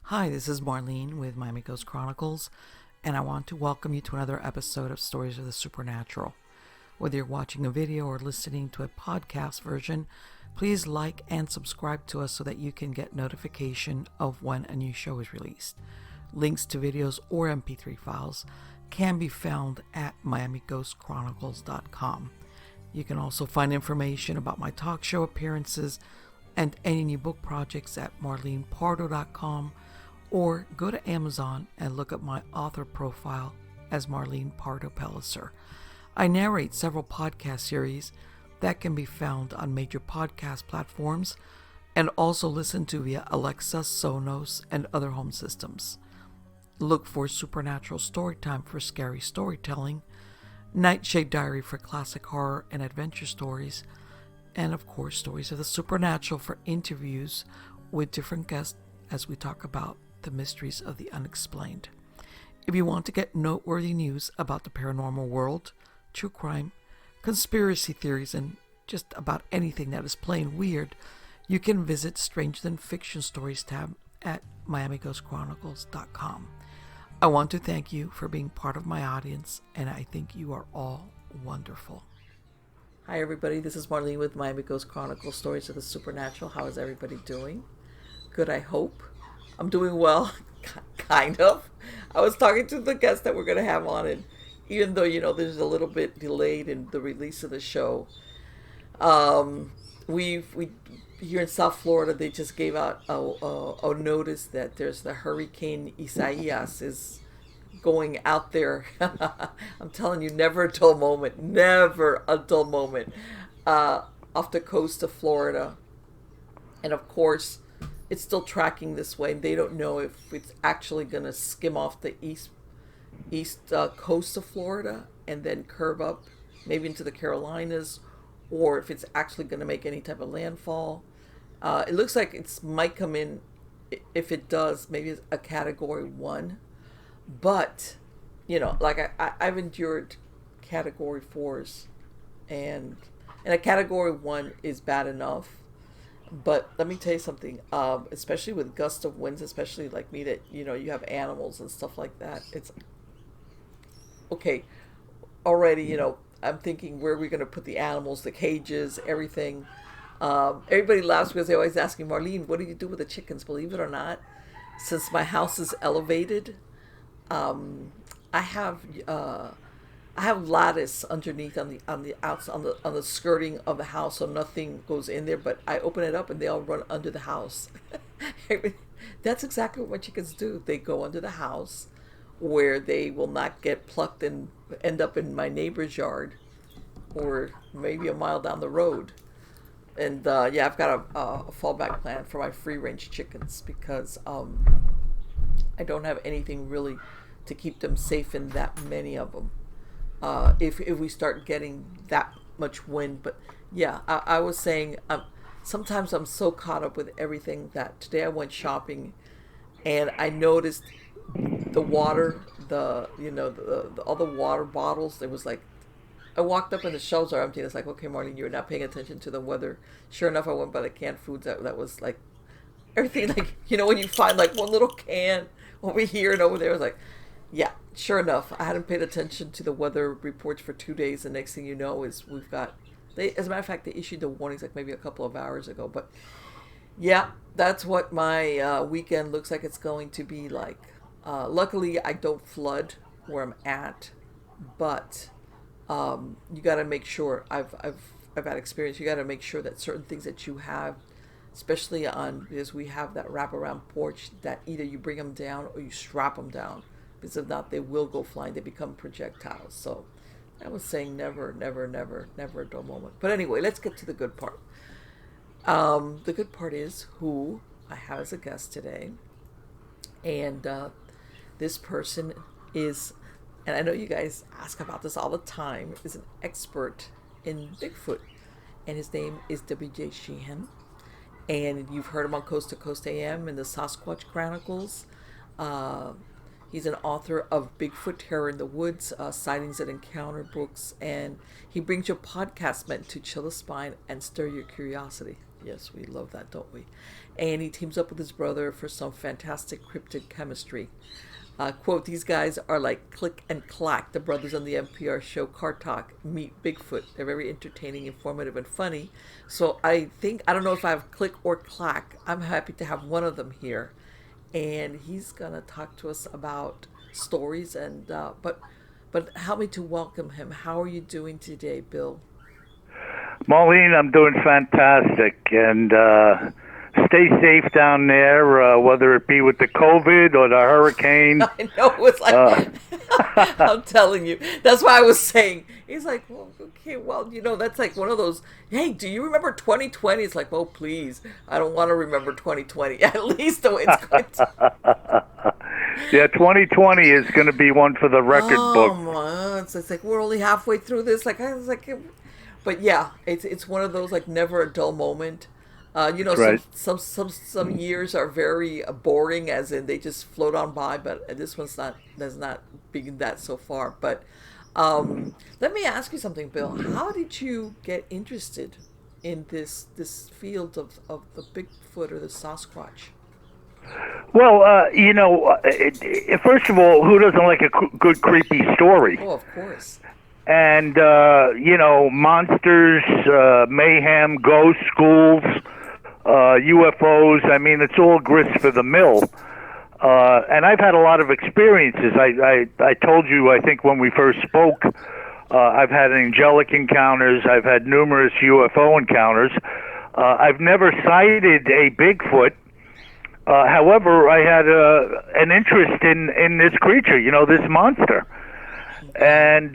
Hi, this is Marlene with Miami Ghost Chronicles, and I want to welcome you to another episode of Stories of the Supernatural. Whether you're watching a video or listening to a podcast version, please like and subscribe to us so that you can get notification of when a new show is released. Links to videos or MP3 files can be found at miamighostchronicles.com. You can also find information about my talk show appearances and any new book projects at marlenepardo.com, or go to Amazon and look at my author profile as Marlene Pardo Pellicer. I narrate several podcast series that can be found on major podcast platforms and also listened to via Alexa, Sonos, and other home systems. Look for Supernatural Storytime for scary storytelling, Nightshade Diary for classic horror and adventure stories, and of course Stories of the Supernatural for interviews with different guests as we talk about the mysteries of the unexplained. If you want to get noteworthy news about the paranormal world, true crime, conspiracy theories, and just about anything that is plain weird, you can visit Stranger Than Fiction Stories tab at miamighostchronicles.com. I want to thank you for being part of my audience, and I think you are all wonderful. Hi everybody, this is Marlene with Miami Ghost Chronicles, Stories of the Supernatural. How is everybody doing? Good, I hope. I'm doing well, kind of. I was talking to the guest that we're going to have on, and even though, there's a little bit delayed in the release of the show, we here in South Florida, they just gave out a notice that there's the Hurricane Isaias is going out there. I'm telling you, never a dull moment, off the coast of Florida. And of course, it's still tracking this way. They don't know if it's actually going to skim off the east coast of Florida and then curve up maybe into the Carolinas, or if it's actually going to make any type of landfall. It looks like it might come in, if it does, maybe it's a Category 1. But, like I've endured Category 4s, and a Category 1 is bad enough. But let me tell you something, especially with gusts of winds, especially like me that, you have animals and stuff like that. It's okay. Already, I'm thinking, where are we going to put the animals, the cages, everything. Everybody laughs because they always ask me, Marlene, what do you do with the chickens? Believe it or not, since my house is elevated, I have lattice underneath on the outside, on the skirting of the house, so nothing goes in there. But I open it up and they all run under the house. That's exactly what my chickens do. They go under the house, where they will not get plucked and end up in my neighbor's yard, or maybe a mile down the road. And I've got a fallback plan for my free range chickens, because I don't have anything really to keep them safe in that many of them. If we start getting that much wind. But yeah, I was saying, sometimes I'm so caught up with everything that today I went shopping, and I noticed the water, all the water bottles. There was like, I walked up and the shelves are empty. And it's like, okay, Marlene, you're not paying attention to the weather. Sure enough, I went by the canned foods. That was like everything. Like, when you find like one little can over here and over there, I was like, yeah, sure enough, I hadn't paid attention to the weather reports for 2 days. The next thing you know is we've got, as a matter of fact, they issued the warnings like maybe a couple of hours ago. But yeah, that's what my weekend looks like it's going to be like. Luckily, I don't flood where I'm at, but you got to make sure. I've had experience. You got to make sure that certain things that you have, especially because we have that wraparound porch, that either you bring them down or you strap them down. Because if not, they will go flying. They become projectiles. So I was saying never a dull moment. But anyway, let's get to the good part. The good part is who I have as a guest today. And this person is, and I know you guys ask about this all the time, is an expert in Bigfoot. And his name is W.J. Sheehan. And you've heard him on Coast to Coast AM and the Sasquatch Chronicles. He's an author of Bigfoot Terror in the Woods, Sightings and Encounters books, and he brings you a podcast meant to chill the spine and stir your curiosity. Yes, we love that, don't we? And he teams up with his brother for some fantastic cryptid chemistry. Quote, these guys are like Click and Clack, the brothers on the NPR show Car Talk, meet Bigfoot. They're very entertaining, informative, and funny. So I think, I don't know if I have Click or Clack. I'm happy to have one of them here. And he's going to talk to us about stories. And but help me to welcome him. How are you doing today, Bill? Marlene, I'm doing fantastic, and stay safe down there, whether it be with the COVID or the hurricane. I know it was like, I'm telling you. That's why I was saying. He's like, well, okay, well, that's like one of those. Hey, do you remember 2020? It's like, oh, please, I don't want to remember 2020. At least the way it's going to. Yeah, 2020 is going to be one for the record book. Oh, it's like we're only halfway through this. Like I was like. But yeah, it's one of those like never a dull moment. Right. Some years are very boring, as in they just float on by. But this one's not does not been that so far. But let me ask you something, Bill. How did you get interested in this field of the Bigfoot or the Sasquatch? Well, first of all, who doesn't like a good creepy story? Oh, of course. And, monsters, mayhem, ghosts, schools, UFOs, I mean, it's all grist for the mill. And I've had a lot of experiences. I told you, I think, when we first spoke, I've had angelic encounters. I've had numerous UFO encounters. I've never sighted a Bigfoot. However, I had an interest in this creature, this monster. And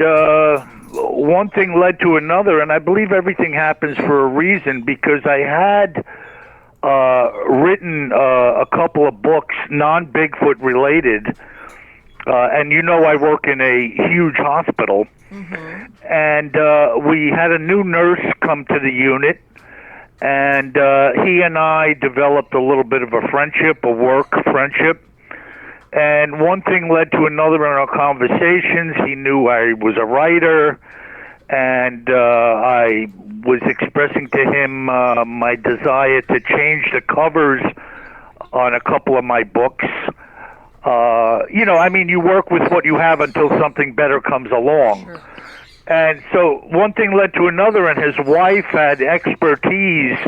one thing led to another, and I believe everything happens for a reason, because I had written a couple of books, non-Bigfoot related, and I work in a huge hospital, and we had a new nurse come to the unit, and he and I developed a little bit of a friendship, a work friendship. And one thing led to another in our conversations. He knew I was a writer, and I was expressing to him my desire to change the covers on a couple of my books. You work with what you have until something better comes along. Sure. And so one thing led to another, and his wife had expertise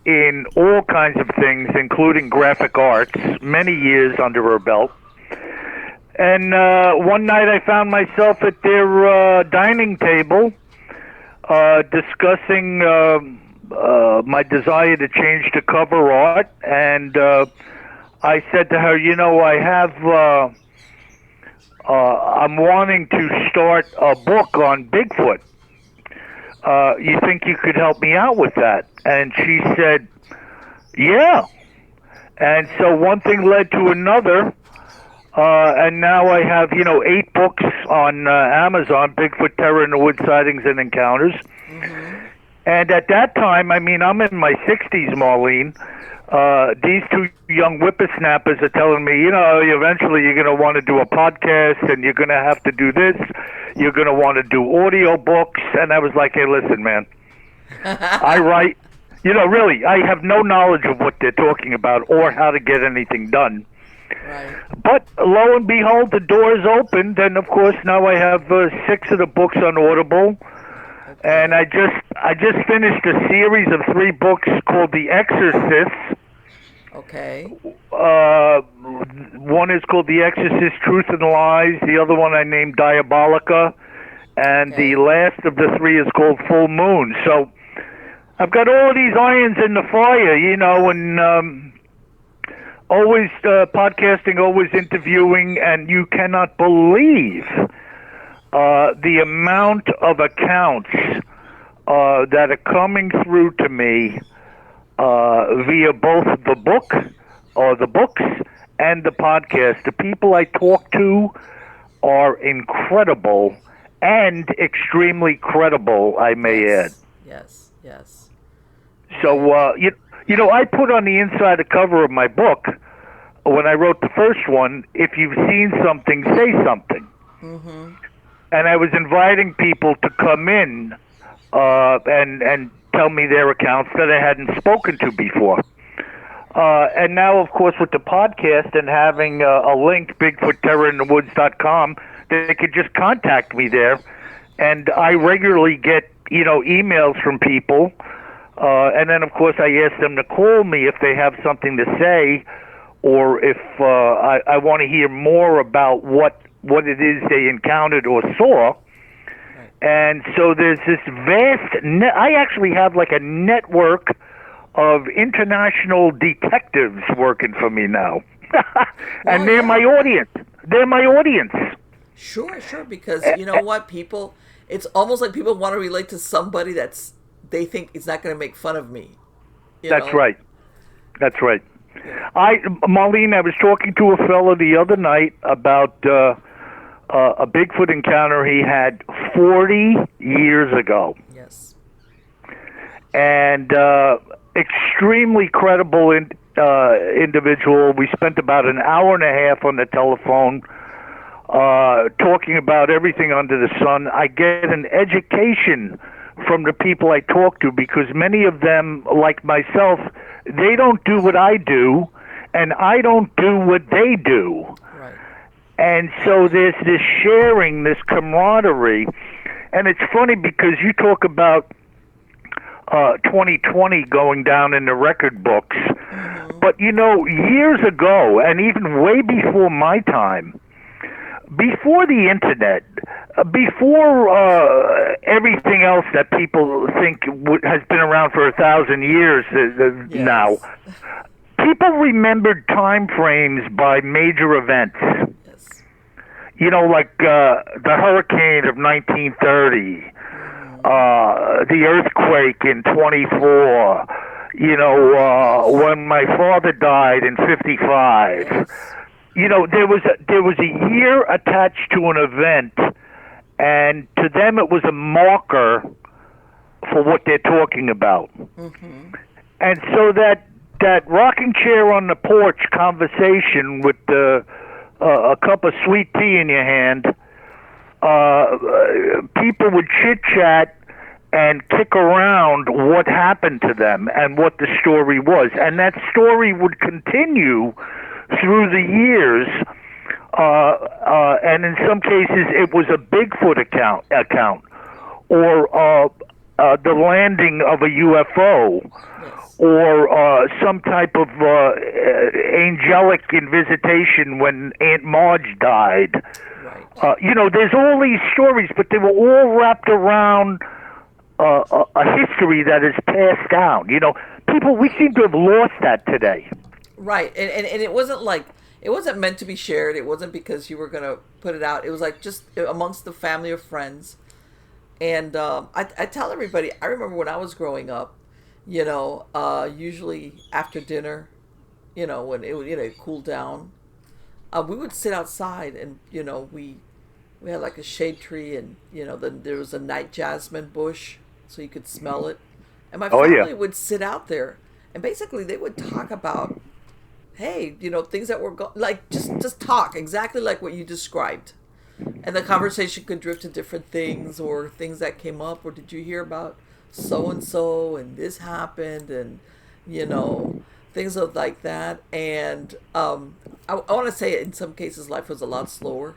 in all kinds of things, including graphic arts, many years under her belt. And one night I found myself at their dining table discussing my desire to change the cover art. And I said to her, I'm wanting to start a book on Bigfoot. You think you could help me out with that? And she said, yeah. And so one thing led to another, and now I have, 8 books on Amazon, Bigfoot Terror in the Woods, Sightings and Encounters. Mm-hmm. And at that time, I'm in my 60s, Marlene. These two young whippersnappers are telling me, eventually you're going to want to do a podcast, and you're going to have to do this. You're going to want to do audio books. And I was like, hey, listen, man, I write, really, I have no knowledge of what they're talking about or how to get anything done. Right. But lo and behold, the doors opened, and of course now I have 6 of the books on Audible. Okay. And I just finished a series of 3 books called The Exorcist. Okay. One is called The Exorcist, Truth and Lies. The other one I named Diabolica. And the last of the 3 is called Full Moon. So I've got all these irons in the fire, and always podcasting, always interviewing, and you cannot believe the amount of accounts that are coming through to me via both the book or the books and the podcast. The people I talk to are incredible and extremely credible, I may add. Yes. So, I put on the inside the cover of my book, when I wrote the first one, if you've seen something, say something. Mm-hmm. And I was inviting people to come in and tell me their accounts that I hadn't spoken to before. And now, of course, with the podcast and having a link, BigfootTerrorInTheWoods.com, they could just contact me there. And I regularly get, emails from people. And then, of course, I ask them to call me if they have something to say, or if I want to hear more about what it is they encountered or saw. And so there's this vast I actually have like a network of international detectives working for me now. And they're my audience. They're my audience. Sure, because you know what, people, it's almost like people want to relate to somebody they think is not going to make fun of me. That's right. Marlene, I was talking to a fellow the other night about a Bigfoot encounter he had 40 years ago. Yes. And extremely credible individual. We spent about an hour and a half on the telephone talking about everything under the sun. I get an education from the people I talk to because many of them, like myself, they don't do what I do, and I don't do what they do. Right. And so there's this sharing, this camaraderie. And it's funny because you talk about 2020 going down in the record books. Mm-hmm. But, years ago, and even way before my time, before the internet, before everything else that people think has been around for 1,000 years now, people remembered time frames by major events. Yes. Like the hurricane of 1930, the earthquake in 24, when my father died in 55. Yes. There was a year attached to an event, and to them it was a marker for what they're talking about. Mm-hmm. And so that rocking chair on the porch conversation with a cup of sweet tea in your hand, people would chit-chat and kick around what happened to them and what the story was. And that story would continue through the years, and in some cases it was a Bigfoot account or the landing of a UFO. Yes. Or some type of angelic visitation when Aunt Marge died. Right. There's all these stories, but they were all wrapped around a history that is passed down. People, we seem to have lost that today. Right, and it wasn't meant to be shared. It wasn't because you were going to put it out. It was like just amongst the family or friends. And I tell everybody, I remember when I was growing up, usually after dinner, when it cooled down, we would sit outside and, we had like a shade tree and, then there was a night jasmine bush so you could smell it. And my family would sit out there and basically they would talk about, hey, things that were just talk exactly like what you described. And the conversation could drift to different things or things that came up, or did you hear about so-and-so and this happened and, things like that. And I want to say in some cases life was a lot slower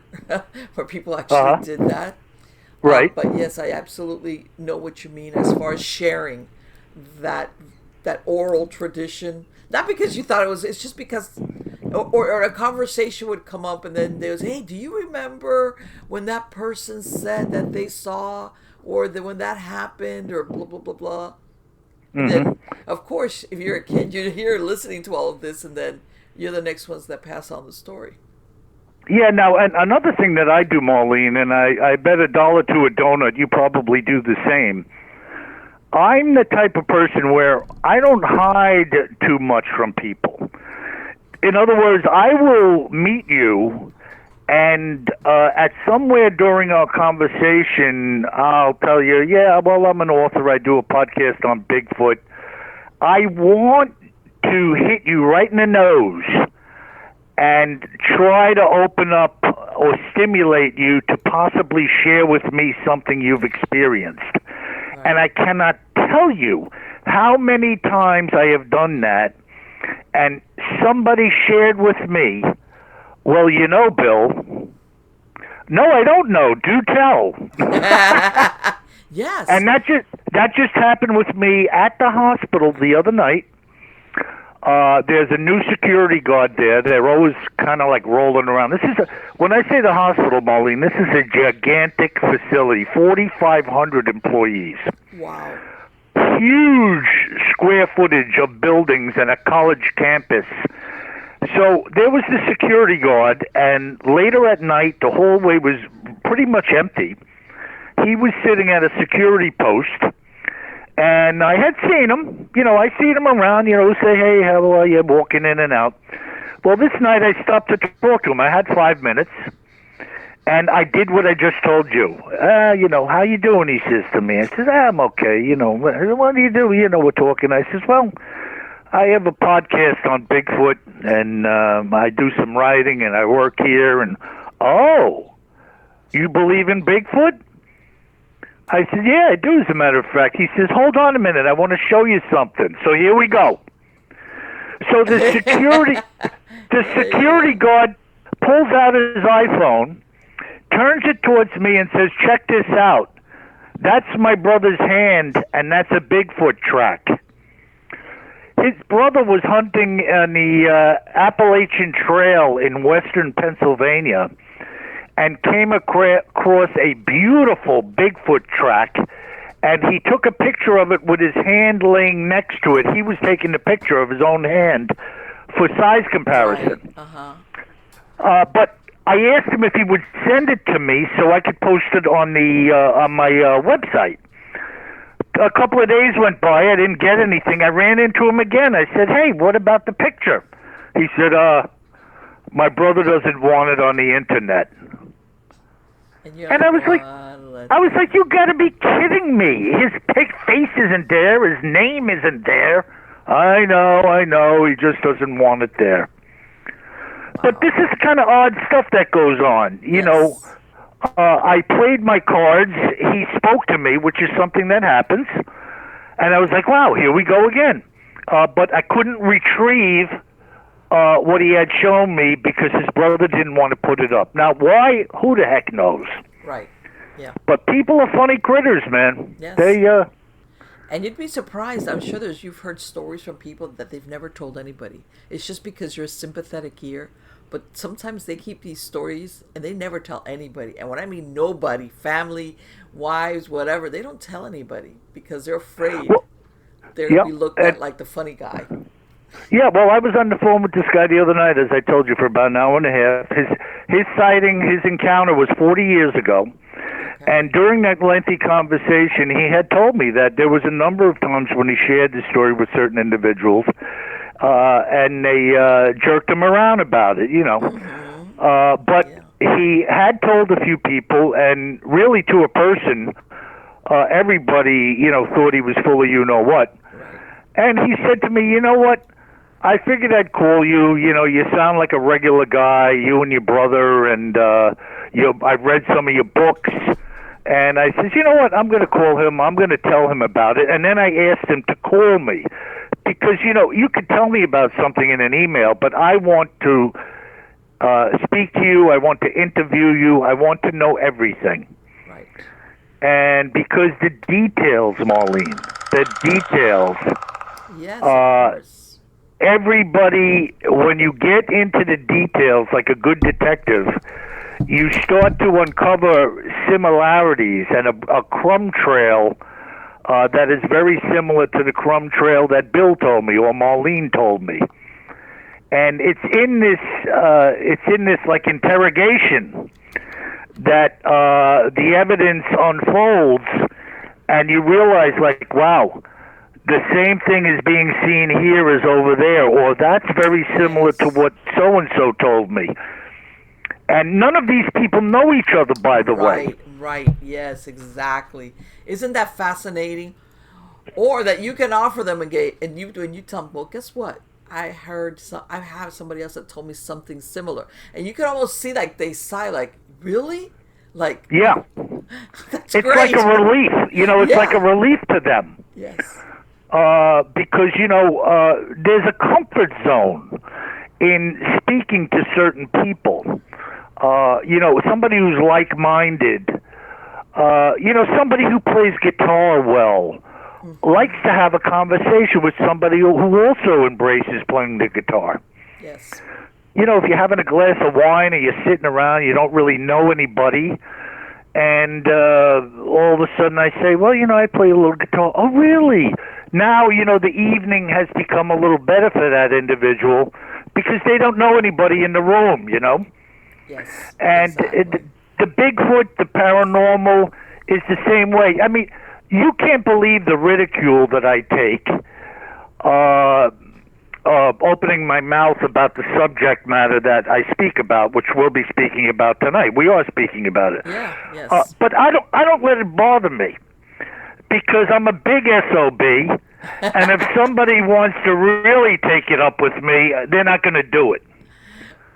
where people actually did that. Right. But yes, I absolutely know what you mean as far as sharing that oral tradition. Not because you thought it's just because, or a conversation would come up and then there was, hey, do you remember when that person said that they saw, or when that happened, or blah, blah, blah, blah. Mm-hmm. Then, of course, if you're a kid, you're here listening to all of this, and then you're the next ones that pass on the story. Yeah, now, and another thing that I do, Marlene, and I bet $1 to a donut, you probably do the same. I'm the type of person where I don't hide too much from people. In other words, I will meet you, and at somewhere during our conversation, I'll tell you, yeah, well, I'm an author. I do a podcast on Bigfoot. I want to hit you right in the nose and try to open up or stimulate you to possibly share with me something you've experienced. And I cannot tell you how many times I have done that, and somebody shared with me, well, you know, Bill, no, I don't know, do tell. Yes. And that just happened with me at the hospital the other night. There's a new security guard there. They're always kind of like rolling around. When I say the hospital, Marlene, this is a gigantic facility, 4,500 employees. Wow. Huge square footage of buildings and a college campus. So there was the security guard, and later at night, the hallway was pretty much empty. He was sitting at a security post, and I had seen him. I seen him around, say, hey, how are you, walking in and out. Well, this night I stopped to talk to him. I had 5 minutes, and I did what I just told you. How you doing, he says to me. I says, I'm okay. What do you do? We're talking. I says, well, I have a podcast on Bigfoot, and I do some writing, and I work here. And, oh, you believe in Bigfoot? I said, yeah, I do, as a matter of fact. He says, hold on a minute, I want to show you something. So here we go. So the security guard pulls out his iPhone, turns it towards me, and says, check this out. That's my brother's hand, and that's a Bigfoot track. His brother was hunting on the Appalachian Trail in western Pennsylvania, and came across a beautiful Bigfoot track, and he took a picture of it with his hand laying next to it. He was taking a picture of his own hand for size comparison. Right. But I asked him if he would send it to me so I could post it on my website. A couple of days went by. I didn't get anything. I ran into him again. I said, hey, what about the picture? He said, my brother doesn't want it on the internet. And I was like, you gotta be kidding me. His face isn't there. His name isn't there. I know. He just doesn't want it there. Wow. But this is kind of odd stuff that goes on. I played my cards. He spoke to me, which is something that happens. And I was like, wow, here we go again. But I couldn't retrieve what he had shown me because his brother didn't want to put it up. Now, why? Who the heck knows? Right. Yeah. But people are funny critters, man. Yes. And you'd be surprised. I'm sure you've heard stories from people that they've never told anybody. It's just because you're a sympathetic ear. But sometimes they keep these stories and they never tell anybody. And when I mean nobody, family, wives, whatever, they don't tell anybody because they're afraid they're going to be looked at like the funny guy. Yeah, well, I was on the phone with this guy the other night, as I told you, for about an hour and a half. His sighting, his encounter was 40 years ago. Okay. And during that lengthy conversation, he had told me that there was a number of times when he shared the story with certain individuals, and they jerked him around about it, Mm-hmm. But he had told a few people, and really to a person, everybody, thought he was full of you-know-what. Right. And he said to me, you know what? I figured I'd call you. You sound like a regular guy, you and your brother, and I've read some of your books. And I says, you know what? I'm going to call him. I'm going to tell him about it. And then I asked him to call me because, you could tell me about something in an email, but I want to speak to you. I want to interview you. I want to know everything. Right. And because the details, Marlene, the details. Yes, of course. Everybody, when you get into the details like a good detective, you start to uncover similarities and a crumb trail that is very similar to the crumb trail that Bill told me or Marlene told me. And it's in this like interrogation that the evidence unfolds, and you realize like, wow, the same thing is being seen here as over there, or that's very similar to what so-and-so told me. And none of these people know each other, by the way. Right, yes, exactly. Isn't that fascinating? Or that you can offer them and you tell them, well, guess what? I have somebody else that told me something similar. And you can almost see like they sigh like, really? Like, yeah. That's It's great. like a relief. It's like a relief to them. Yes. Because, there's a comfort zone in speaking to certain people. Somebody who's like-minded, somebody who plays guitar well, likes to have a conversation with somebody who also embraces playing the guitar. Yes. If you're having a glass of wine or you're sitting around, you don't really know anybody, and all of a sudden I say, well, I play a little guitar. Oh, really? Now, the evening has become a little better for that individual because they don't know anybody in the room, Yes. And Exactly. the Bigfoot, the paranormal is the same way. I mean, you can't believe the ridicule that I take opening my mouth about the subject matter that I speak about, which we'll be speaking about tonight. We are speaking about it. Yeah. Yes. But I don't let it bother me because I'm a big SOB, and if somebody wants to really take it up with me, they're not going to do it.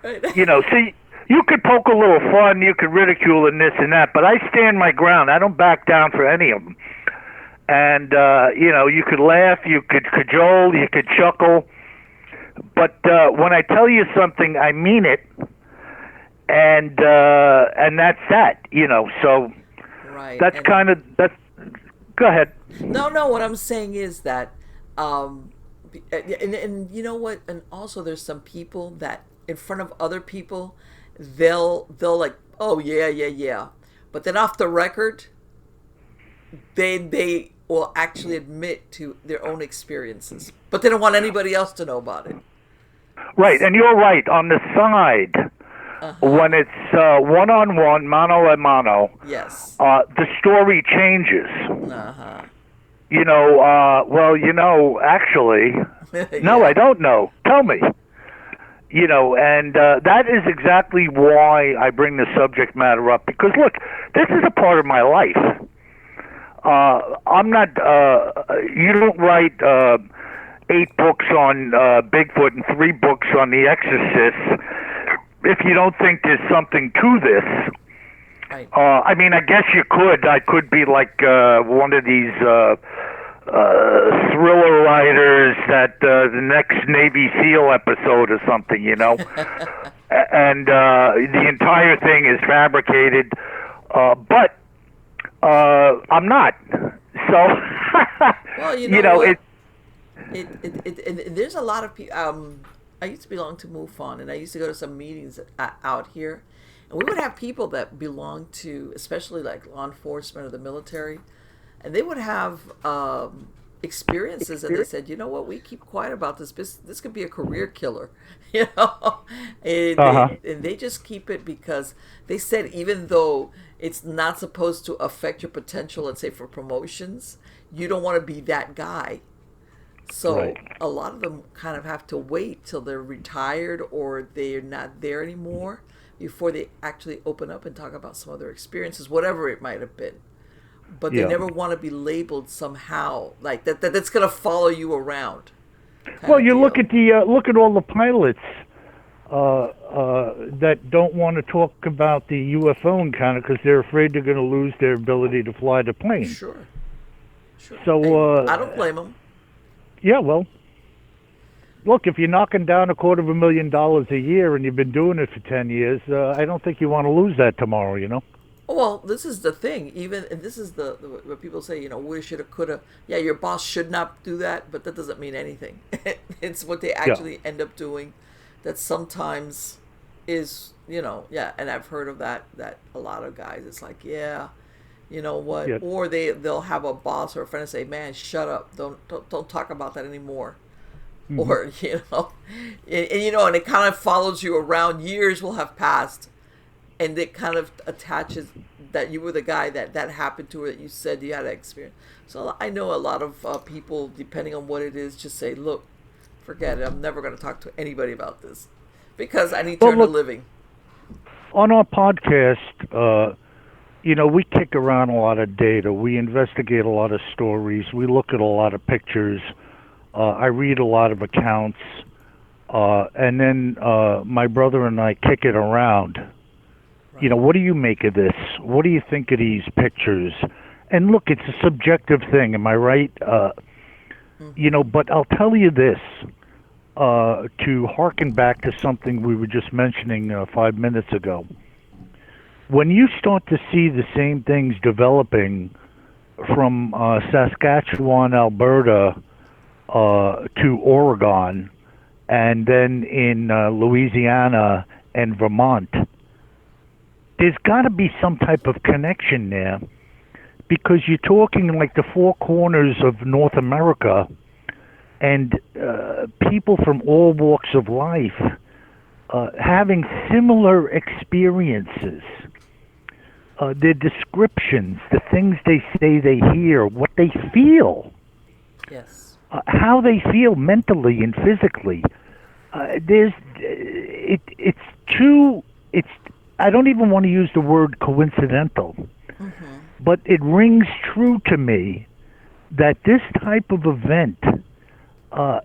Right. See, you could poke a little fun, you could ridicule and this and that, but I stand my ground. I don't back down for any of them. And, you could laugh, you could cajole, you could chuckle, but when I tell you something, I mean it, and that's that, so Right. that's that's, go ahead. No. What I'm saying is that, and you know what? And also, there's some people that in front of other people, they'll like, oh yeah, but then off the record, they will actually admit to their own experiences, but they don't want anybody else to know about it. Right, and you're right. On the side, when it's one-on-one, mano a mano, Yes. the story changes. Uh-huh. Actually, no, Yeah. I don't know. Tell me. And that is exactly why I bring the subject matter up. Because, look, this is a part of my life. I'm not, you don't write 8 books on Bigfoot and 3 books on The Exorcist if you don't think there's something to this. Right. I mean, I guess you could. I could be like one of these thriller writers that the next Navy SEAL episode or something, and the entire thing is fabricated. But I'm not. So, Well, you know what? it. There's a lot of people. I used to belong to MUFON, and I used to go to some meetings out here, and we would have people that belong to, especially like law enforcement or the military, and they would have experiences, and they said, you know what, we keep quiet about this. This could be a career killer, and, and they just keep it because they said even though it's not supposed to affect your potential, let's say for promotions, you don't want to be that guy. So Right. a lot of them kind of have to wait till they're retired or they're not there anymore before they actually open up and talk about some of their experiences, whatever it might have been. But they Yeah. never want to be labeled somehow like that's going to follow you around. Well, you look at look at all the pilots that don't want to talk about the UFO encounter because they're afraid they're going to lose their ability to fly the plane. Sure. So I don't blame them. yeah, well, look, if you're knocking down $250,000 a year and you've been doing it for 10 years, I don't think you want to lose that tomorrow. Well, this is the thing. Even and this is the what people say. Woulda, shoulda, coulda. Yeah, your boss should not do that, but that doesn't mean anything. It's what they actually end up doing. That sometimes is yeah. And I've heard of that. That a lot of guys. It's like you know what? Yeah. Or they'll have a boss or a friend and say, "Man, shut up! Don't talk about that anymore." Mm-hmm. Or and it kind of follows you around. Years will have passed. And it kind of attaches that you were the guy that happened to, or that you said you had an experience. So I know a lot of people, depending on what it is, just say, look, forget it. I'm never going to talk to anybody about this because I need to earn a living. On our podcast, we kick around a lot of data. We investigate a lot of stories. We look at a lot of pictures. I read a lot of accounts. And then my brother and I kick it around. You know, Right. what do you make of this? What do you think of these pictures? And look, it's a subjective thing, am I right? You know, Mm-hmm. but I'll tell you this, to harken back to something we were just mentioning 5 minutes ago. When you start to see the same things developing from Saskatchewan, Alberta, to Oregon, and then in Louisiana and Vermont, there's got to be some type of connection there because you're talking like the four corners of North America and people from all walks of life having similar experiences. Their descriptions, the things they say they hear, what they feel, Yes. how they feel mentally and physically. It's too, it's, I don't even want to use the word coincidental, Mm-hmm. but it rings true to me that this type of event,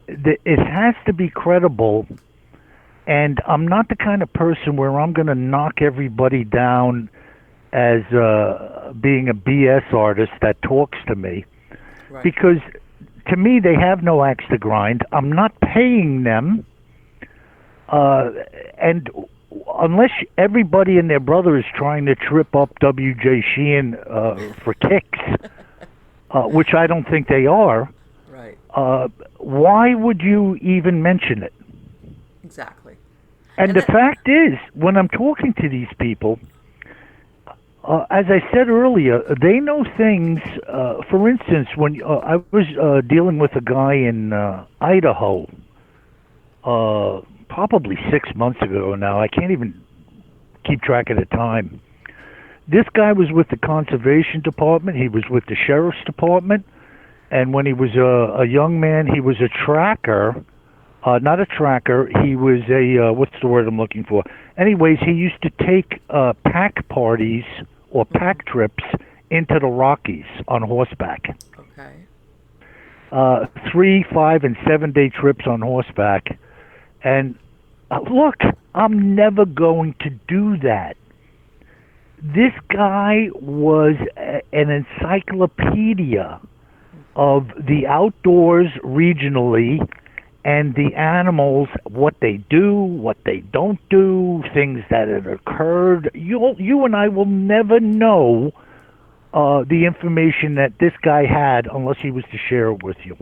it has to be credible. And I'm not the kind of person where I'm going to knock everybody down as being a BS artist that talks to me, Right. because to me they have no axe to grind. I'm not paying them, and unless everybody and their brother is trying to trip up W.J. Sheehan for kicks, which I don't think they are, Right. why would you even mention it? Exactly. And And the that. fact is, when I'm talking to these people, as I said earlier, they know things. For instance, when I was dealing with a guy in Idaho, probably 6 months ago now, I can't even keep track of the time. This guy was with the conservation department. He was with the sheriff's department, and when he was a young man, he was a tracker. Not a tracker. He was a what's the word I'm looking for? Anyways, he used to take pack parties or Mm-hmm. pack trips into the Rockies on horseback. Okay. 3, 5, and 7 day trips on horseback. And look, I'm never going to do that. This guy was an encyclopedia of the outdoors regionally and the animals, what they do, what they don't do, things that have occurred. You and I will never know the information that this guy had unless he was to share it with you.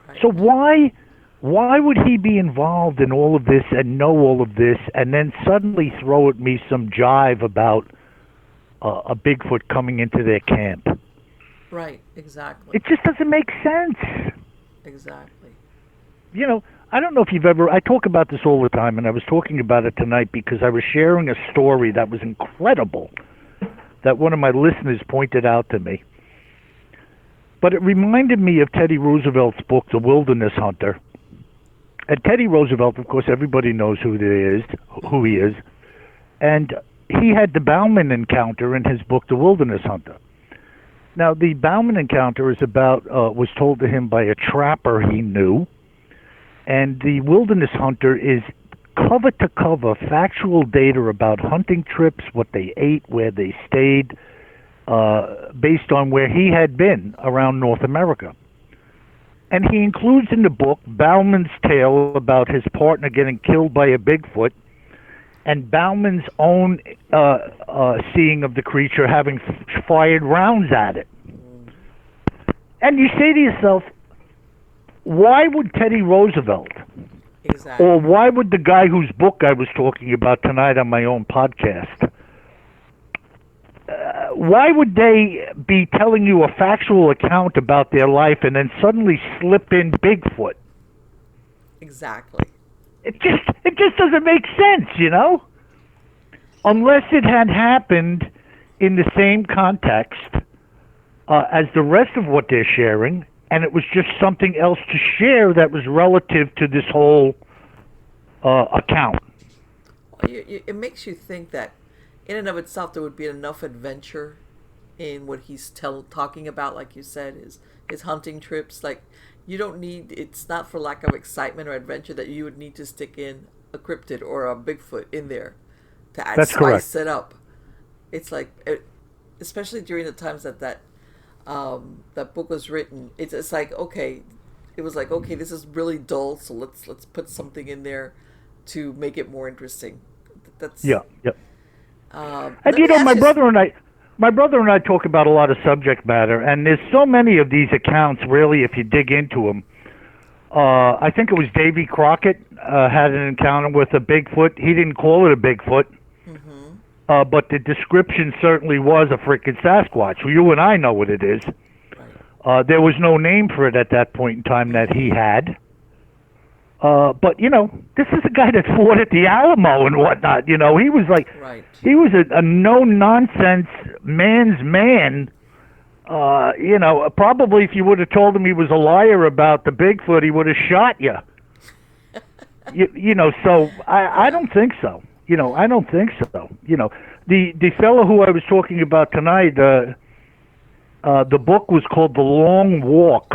Right. So why would he be involved in all of this and know all of this and then suddenly throw at me some jive about a Bigfoot coming into their camp? Right. Exactly. It just doesn't make sense. Exactly. You know, I don't know if you've ever, I talk about this all the time, and I was talking about it tonight because I was sharing a story that was incredible that one of my listeners pointed out to me. But it reminded me of Teddy Roosevelt's book, The Wilderness Hunter. And Teddy Roosevelt, of course, everybody knows who he Mm-hmm. is. And he had the Bauman encounter in his book, The Wilderness Hunter. Now, the Bauman encounter is about, was told to him by a trapper he knew. And the Wilderness Hunter is cover to cover factual data about hunting trips, what they ate, where they stayed, based on where he had been around North America. And he includes in the book Bauman's tale about his partner getting killed by a Bigfoot and Bauman's own seeing of the creature having fired rounds at it. Mm. And you say to yourself, why would Teddy Roosevelt, or Exactly. why would the guy whose book I was talking about tonight on my own podcast, why would they be telling you a factual account about their life and then suddenly slip in Bigfoot? Exactly. It just doesn't make sense, you know? Unless it had happened in the same context as the rest of what they're sharing, and it was just something else to share that was relative to this whole account. Well, it makes you think that, in and of itself, there would be enough adventure in what he's talking about. Like you said, his hunting trips. Like, you don't need. It's not for lack of excitement or adventure that you would need to stick in a cryptid or a Bigfoot in there to add That's correct. spice it up. It's like, especially during the times that book was written. It's like, okay, it was like, okay, this is really dull, so let's put something in there to make it more interesting. That's Yeah, yeah. And let me ask my you. brother and I talk about a lot of subject matter, and there's so many of these accounts. Really, if you dig into them, I think it was Davy Crockett had an encounter with a Bigfoot. He didn't call it a Bigfoot, but the description certainly was a freaking Sasquatch. Well, you and I know what it is. Right. There was no name for it at that point in time that he had. But this is a guy that fought at the Alamo and whatnot. He was like, Right. he was a no nonsense man's man. Probably if you would have told him he was a liar about the Bigfoot, he would have shot you. So I don't think so. I don't think so. The fellow who I was talking about tonight, the book was called The Long Walk.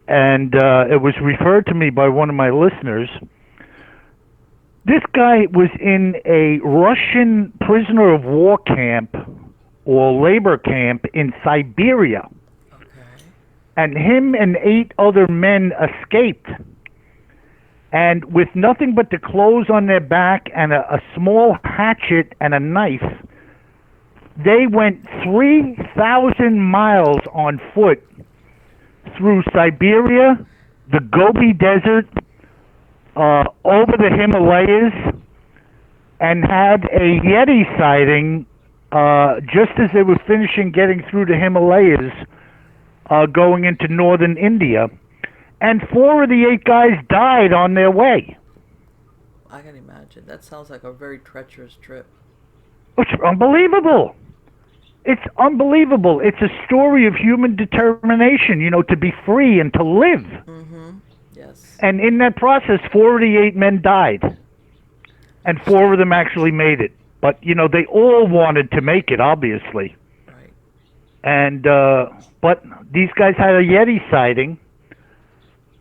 And it was referred to me by one of my listeners. This guy was in a Russian prisoner of war camp or labor camp in Siberia. Okay. And him and 8 other men escaped. And with nothing but the clothes on their back and a small hatchet and a knife, they went 3,000 miles on foot through Siberia, the Gobi Desert, over the Himalayas, and had a Yeti sighting just as they were finishing getting through the Himalayas, going into northern India. And 4 of the 8 guys died on their way. I can imagine. That sounds like a very treacherous trip. It's unbelievable. It's unbelievable. It's a story of human determination, to be free and to live. Mm-hmm. Yes. And in that process, 4 of the 8 men died. And 4 of them actually made it. But, they all wanted to make it, obviously. Right. And, but these guys had a Yeti sighting.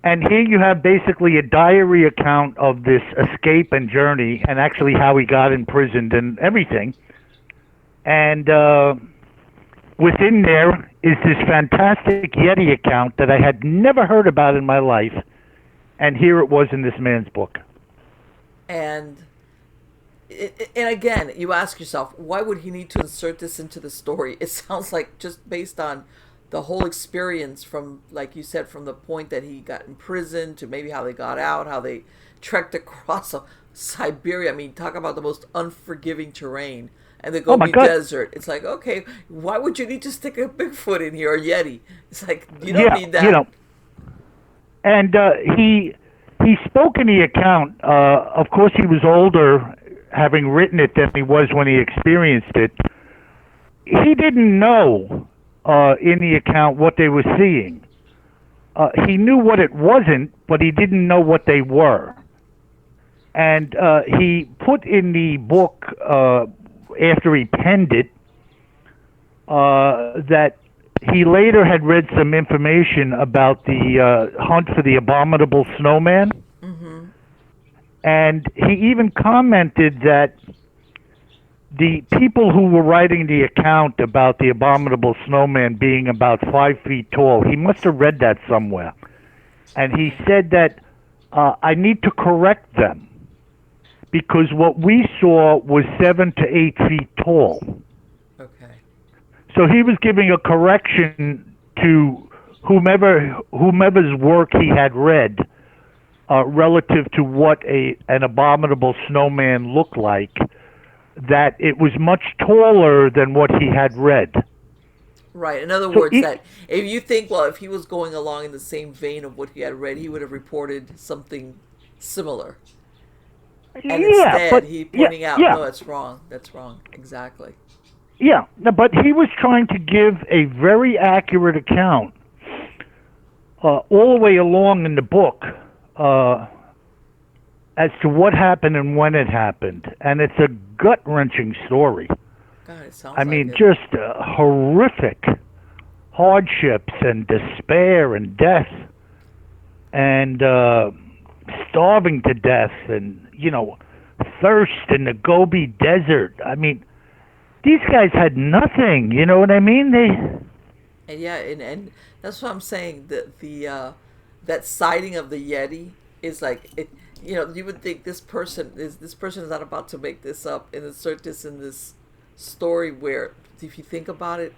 And here you have basically a diary account of this escape and journey and actually how he got imprisoned and everything. And within there is this fantastic Yeti account that I had never heard about in my life. And here it was in this man's book. And again, you ask yourself, why would he need to insert this into the story? It sounds like just based on the whole experience from, like you said, from the point that he got imprisoned to maybe how they got out, how they trekked across Siberia. I mean, talk about the most unforgiving terrain. And the Gobi Desert. It's like, okay, why would you need to stick a Bigfoot in here or Yeti? It's like, you don't need that. And he spoke in the account. Of course, he was older, having written it, than he was when he experienced it. He didn't know in the account what they were seeing. He knew what it wasn't, but he didn't know what they were. And he put in the book, after he penned it, that he later had read some information about the hunt for the abominable snowman. Mm-hmm. And he even commented that the people who were writing the account about the abominable snowman being about 5 feet tall, he must have read that somewhere. And he said that I need to correct them, because what we saw was 7 to 8 feet tall. Okay. So he was giving a correction to whomever's work he had read relative to what an abominable snowman looked like, that it was much taller than what he had read. Right. In other words, that if you think, well, if he was going along in the same vein of what he had read, he would have reported something similar. And instead, he pointing out, no, that's wrong. That's wrong. Exactly. Yeah, but he was trying to give a very accurate account all the way along in the book as to what happened and when it happened. And it's a gut-wrenching story. God, it sounds I mean, just horrific hardships and despair and death and starving to death and, thirst in the Gobi Desert. I mean, these guys had nothing. You know what I mean? And yeah, and that's what I'm saying. The that sighting of the Yeti is like it. You know, you would think this person is not about to make this up and insert this in this story where, if you think about it,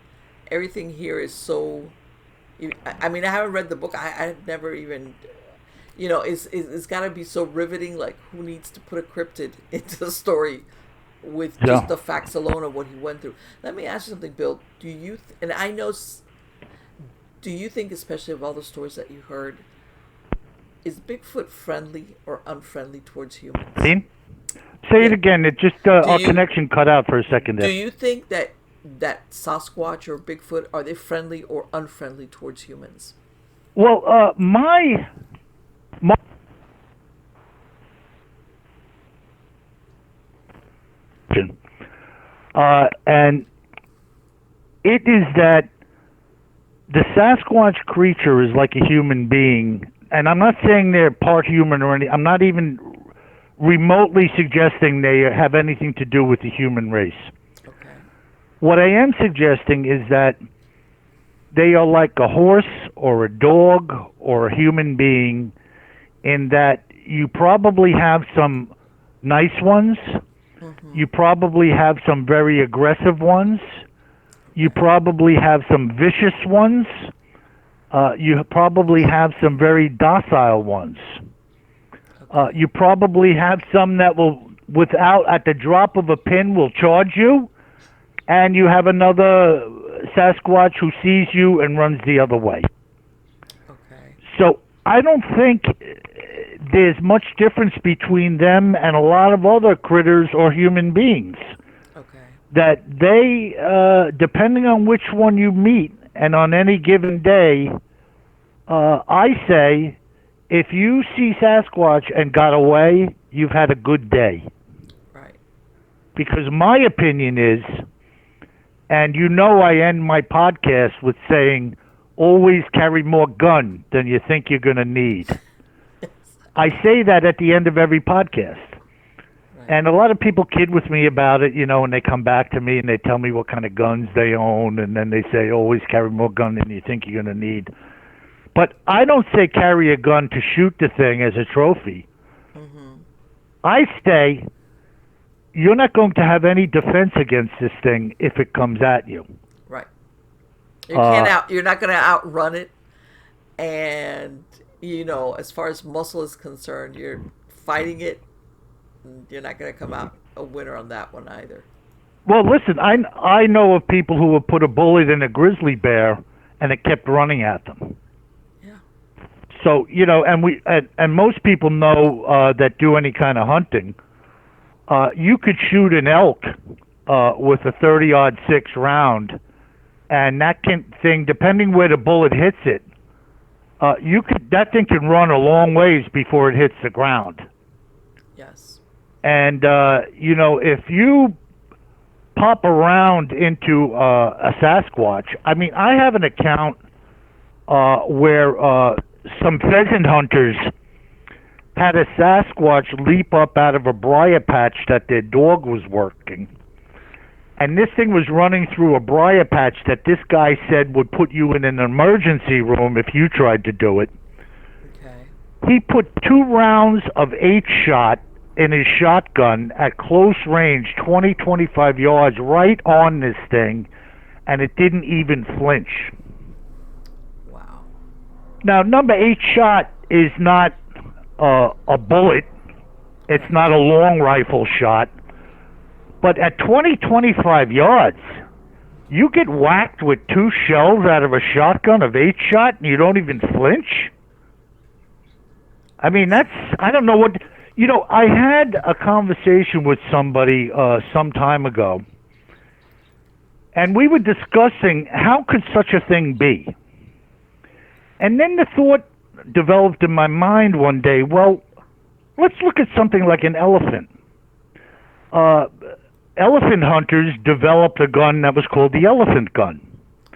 everything here is so. I mean, I haven't read the book. I've never even. You know, it's got to be so riveting. Like, who needs to put a cryptid into the story with just the facts alone of what he went through? Let me ask you something, Bill. Do you and I know, do you think, especially of all the stories that you heard, is Bigfoot friendly or unfriendly towards humans? Say it again. It just our connection cut out for a second there. Do you think that Sasquatch or Bigfoot, are they friendly or unfriendly towards humans? Well, my and it is that the Sasquatch creature is like a human being, and I'm not saying they're part human or any. I'm not even remotely suggesting they have anything to do with the human race. Okay. What I am suggesting is that they are like a horse or a dog or a human being, in that you probably have some nice ones, you probably have some very aggressive ones, you probably have some vicious ones, you probably have some very docile ones. You probably have some that will, without, at the drop of a pin, will charge you, and you have another Sasquatch who sees you and runs the other way. Okay. So I don't think there's much difference between them and a lot of other critters or human beings. Okay. That they, depending on which one you meet, and on any given day, I say, if you see Sasquatch and got away, you've had a good day. Right. Because my opinion is, and you know I end my podcast with saying, always carry more gun than you think you're going to need. I say that at the end of every podcast. Right. And a lot of people kid with me about it, you know, and they come back to me and they tell me what kind of guns they own, and then they say, always carry more gun than you think you're going to need. But I don't say carry a gun to shoot the thing as a trophy. Mm-hmm. I say, you're not going to have any defense against this thing if it comes at you. Right. You're not going to outrun it. And, you know, as far as muscle is concerned, you're fighting it. You're not going to come out a winner on that one either. Well, listen, I know of people who have put a bullet in a grizzly bear and it kept running at them. Yeah. So, you know, and most people know that do any kind of hunting. You could shoot an elk with a 30-06 round, and that thing, depending where the bullet hits it, that thing can run a long ways before it hits the ground. Yes. And you know, if you pop around into a Sasquatch, I mean, I have an account where some pheasant hunters had a Sasquatch leap up out of a briar patch that their dog was working. And this thing was running through a briar patch that this guy said would put you in an emergency room if you tried to do it. Okay. He put 2 rounds of 8-shot in his shotgun at close range, 20, 25 yards, right on this thing, and it didn't even flinch. Wow. Now, number 8 shot is not a bullet. It's not a long rifle shot. But at 20, 25 yards, you get whacked with 2 shells out of a shotgun of 8-shot and you don't even flinch? I mean, I don't know what, you know, I had a conversation with somebody some time ago, and we were discussing how could such a thing be? And then the thought developed in my mind one day, well, let's look at something like an elephant. Elephant hunters developed a gun that was called the elephant gun.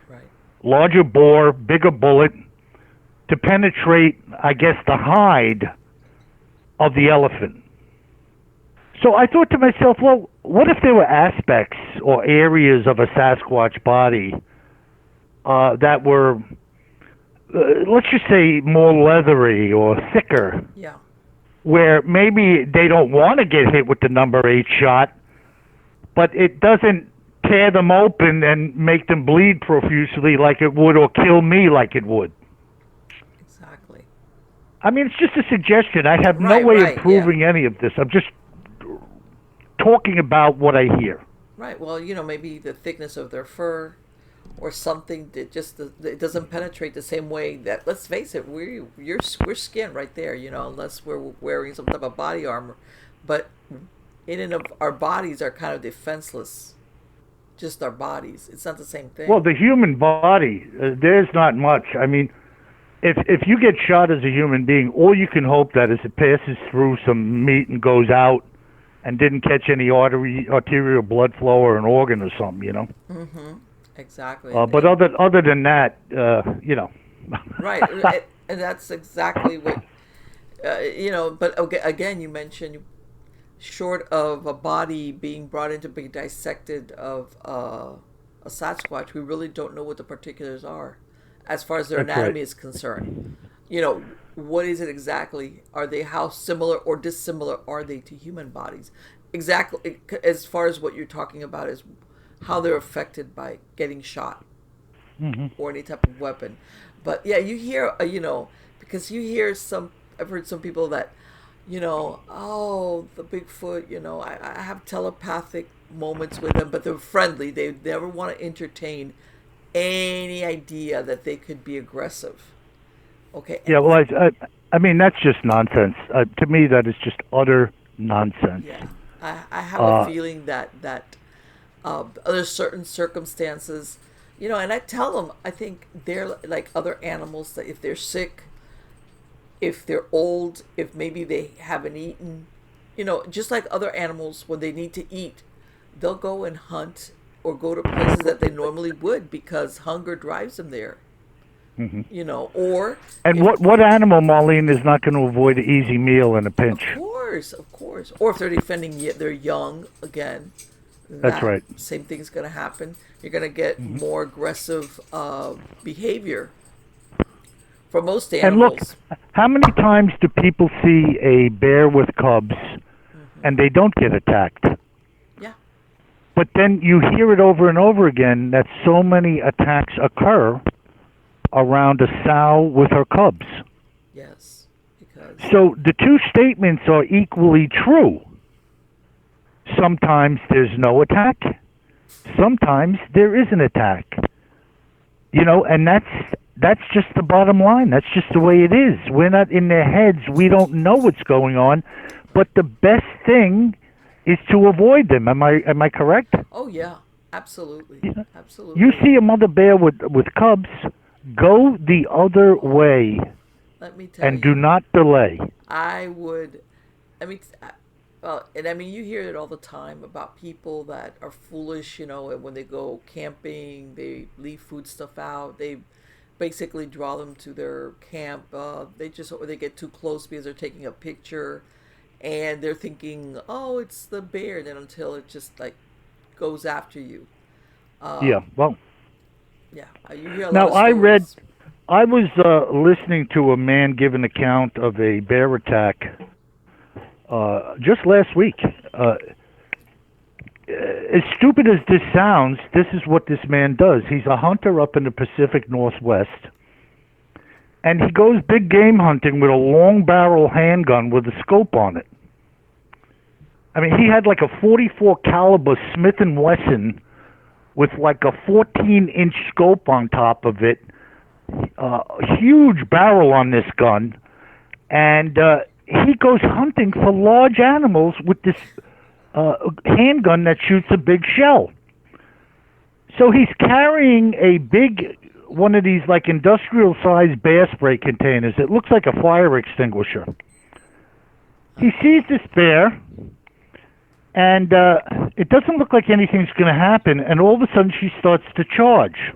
Right. Larger bore, bigger bullet to penetrate, I guess, the hide of the elephant. So I thought to myself, well, what if there were aspects or areas of a Sasquatch body that were, let's just say, more leathery or thicker, Yeah. where maybe they don't want to get hit with the number 8 shot, but it doesn't tear them open and make them bleed profusely like it would, or kill me like it would. Exactly. I mean, it's just a suggestion. I have no Right, way right, of proving any of this. I'm just talking about what I hear. Right. Well, maybe the thickness of their fur or something that just it doesn't penetrate the same way that, let's face it, we're skin right there, unless we're wearing some type of body armor. But in and of our bodies are kind of defenseless. Just our bodies. It's not the same thing. Well, the human body, there's not much. I mean, if you get shot as a human being, all you can hope that is it passes through some meat and goes out and didn't catch any arterial blood flow or an organ or something. Mm-hmm. Exactly. But other than that, Right. And that's exactly what, but again, you mentioned, short of a body being brought in to be dissected of a Sasquatch, we really don't know what the particulars are as far as their That's anatomy right. is concerned. What is it exactly? Are they, how similar or dissimilar are they to human bodies? Exactly, as far as what you're talking about is how they're affected by getting shot or any type of weapon. But yeah, you hear, because you hear I've heard some people that, oh, the Bigfoot, I have telepathic moments with them, but they're friendly. They never want to entertain any idea that they could be aggressive. Okay. Yeah, well, I mean, that's just nonsense. To me, that is just utter nonsense. Yeah. I have a feeling that under certain circumstances, and I tell them, I think they're like other animals, that if they're sick, if they're old, if maybe they haven't eaten, just like other animals, when they need to eat, they'll go and hunt or go to places that they normally would because hunger drives them there. Or And what animal, Marlene, is not going to avoid an easy meal in a pinch? of course, or if they're defending their young again, That's right. same thing's going to happen. You're going to get more aggressive behavior for most animals. And look, how many times do people see a bear with cubs and they don't get attacked? Yeah. But then you hear it over and over again that so many attacks occur around a sow with her cubs. Yes. Because So the two statements are equally true. Sometimes there's no attack. Sometimes there is an attack. And that's just the bottom line. That's just the way it is. We're not in their heads. We don't know what's going on. But the best thing is to avoid them. Am I correct? oh yeah, absolutely, absolutely. You see a mother bear with cubs, go the other way Let me tell and you, do not delay. I would. I mean, well, and I mean, you hear it all the time about people that are foolish. And when they go camping, they leave food stuff out. They basically draw them to their camp. Or they get too close because they're taking a picture, and they're thinking, "Oh, it's the bear." Then until it just like goes after you. Yeah, well, Yeah, you hear a lot now of stories. I was listening to a man give an account of a bear attack just last week. As stupid as this sounds, this is what this man does. He's a hunter up in the Pacific Northwest, and he goes big game hunting with a long barrel handgun with a scope on it. I mean, he had like a 44 caliber Smith & Wesson with like a 14-inch scope on top of it. Huge barrel on this gun, and he goes hunting for large animals with this handgun that shoots a big shell. So he's carrying a big one of these like industrial-sized bear spray containers. It looks like a fire extinguisher. He sees this bear, and it doesn't look like anything's going to happen, and all of a sudden she starts to charge.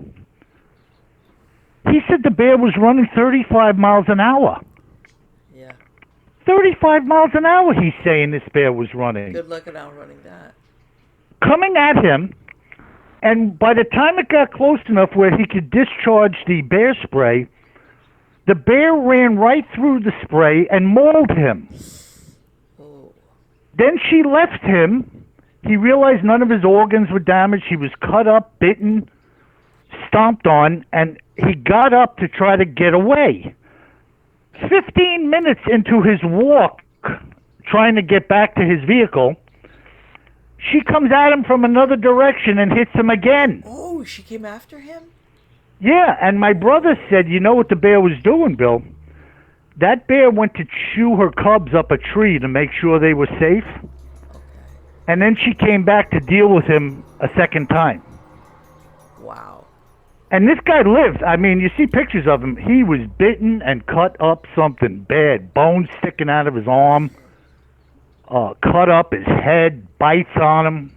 He said the bear was running 35 miles an hour. Yeah. 35 miles an hour, he's saying this bear was running. Good luck at outrunning that. Coming at him, and by the time it got close enough where he could discharge the bear spray, the bear ran right through the spray and mauled him. Oh. Then she left him. He realized none of his organs were damaged. He was cut up, bitten, stomped on, and he got up to try to get away. 15 minutes into his walk, trying to get back to his vehicle, she comes at him from another direction and hits him again. Oh, she came after him? Yeah, and my brother said, you know what the bear was doing, Bill? That bear went to chew her cubs up a tree to make sure they were safe. Okay. And then she came back to deal with him a second time. Wow. And this guy lived. I mean, you see pictures of him. He was bitten and cut up something bad. Bones sticking out of his arm. Cut up his head. Bites on him.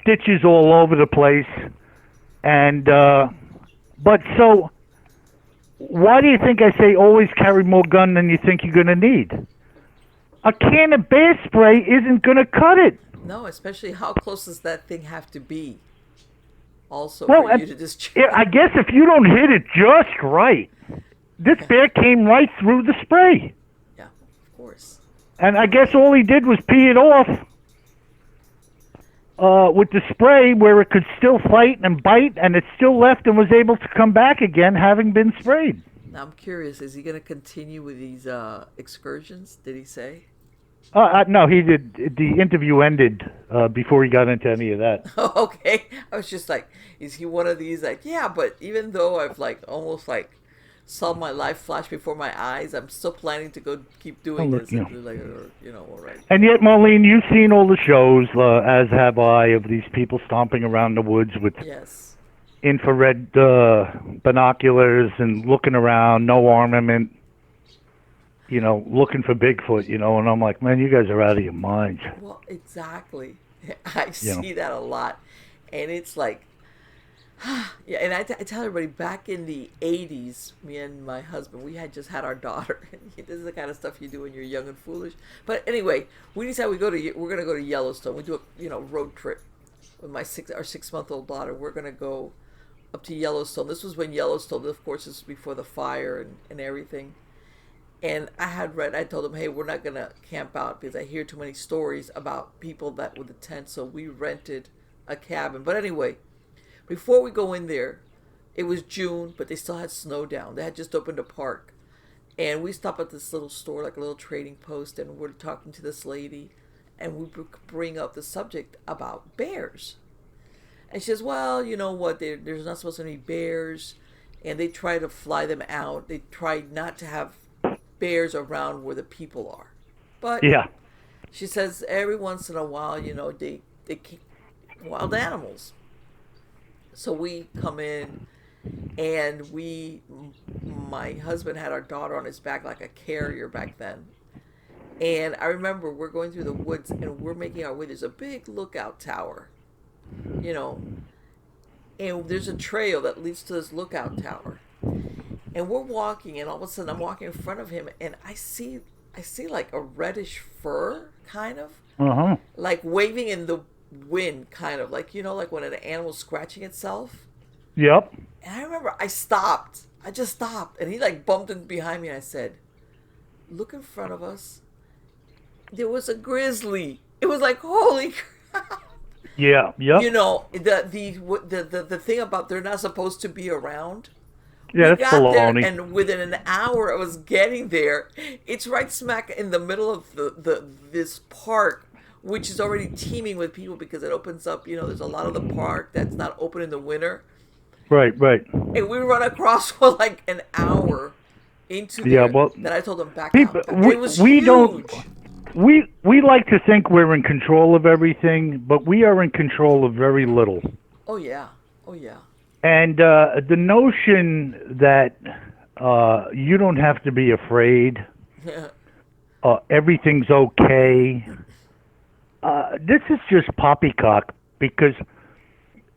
Stitches all over the place. And, but so, why do you think I say always carry more gun than you think you're going to need? A can of bear spray isn't going to cut it. No, especially how close does that thing have to be? Also, Well, for you to just... I guess if you don't hit it just right, this bear came right through the spray. Yeah, of course. And I guess all he did was pee it off with the spray where it could still fight and bite, and it still left and was able to come back again having been sprayed. Now, I'm curious, is he going to continue with these excursions, did he say? No, he did. The interview ended before he got into any of that. Okay. I was just like, is he one of these, like, yeah, but even though I've, like, almost, like, saw my life flash before my eyes, I'm still planning to go keep doing this. Yeah. And like, all right. And yet, Marlene, you've seen all the shows, as have I, of these people stomping around the woods with Yes. infrared binoculars and looking around, no armament, looking for Bigfoot, and I'm like, man, you guys are out of your minds. Well, exactly. I see that a lot. And it's like, yeah, and I tell everybody, back in the 80s, me and my husband, we had just had our daughter. This is the kind of stuff you do when you're young and foolish. But anyway, we decided we're going to go to Yellowstone. We do a road trip with our 6-month-old daughter. We're going to go up to Yellowstone. This was when Yellowstone, of course, this was before the fire and everything. And I told him, hey, we're not going to camp out because I hear too many stories about people that with the tent. So we rented a cabin. But anyway, before we go in there, it was June, but they still had snow down. They had just opened a park. And we stop at this little store, like a little trading post, and we're talking to this lady. And we bring up the subject about bears. And she says, well, you know what, there's not supposed to be bears. And they try to fly them out. They try not to have bears around where the people are. But Yeah. she says every once in a while, they keep wild animals. So we come in and my husband had our daughter on his back like a carrier back then. And I remember we're going through the woods and we're making our way. There's a big lookout tower, and there's a trail that leads to this lookout tower. And we're walking, and all of a sudden I'm walking in front of him, and I see like a reddish fur, kind of, like waving in the wind, kind of like like when an animal's scratching itself. Yep. And I remember I stopped. I just stopped, and he like bumped in behind me. And I said, "Look in front of us. There was a grizzly." It was like, holy crap. Yeah. Yep. The thing about they're not supposed to be around. Yeah, we that's got there, baloney. and within an hour I was getting there. It's right smack in the middle of this park, which is already teeming with people because it opens up. There's a lot of the park that's not open in the winter. Right. And we run across for like an hour into there. Then I told them back out. It was we huge. don't. We like to think we're in control of everything, but we are in control of very little. Oh yeah. And the notion that you don't have to be afraid, everything's okay, this is just poppycock because,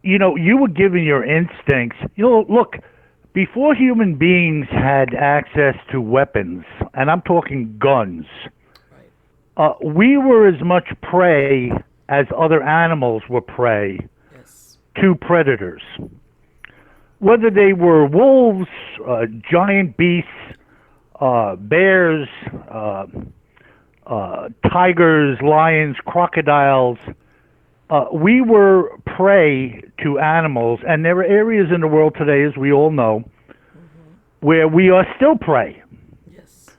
you were given your instincts. Look, before human beings had access to weapons, and I'm talking guns, Right. we were as much prey as other animals were prey Yes. to predators. Whether they were wolves, giant beasts, bears, tigers, lions, crocodiles, we were prey to animals, and there are areas in the world today, as we all know, Mm-hmm. where we are still prey. Yes.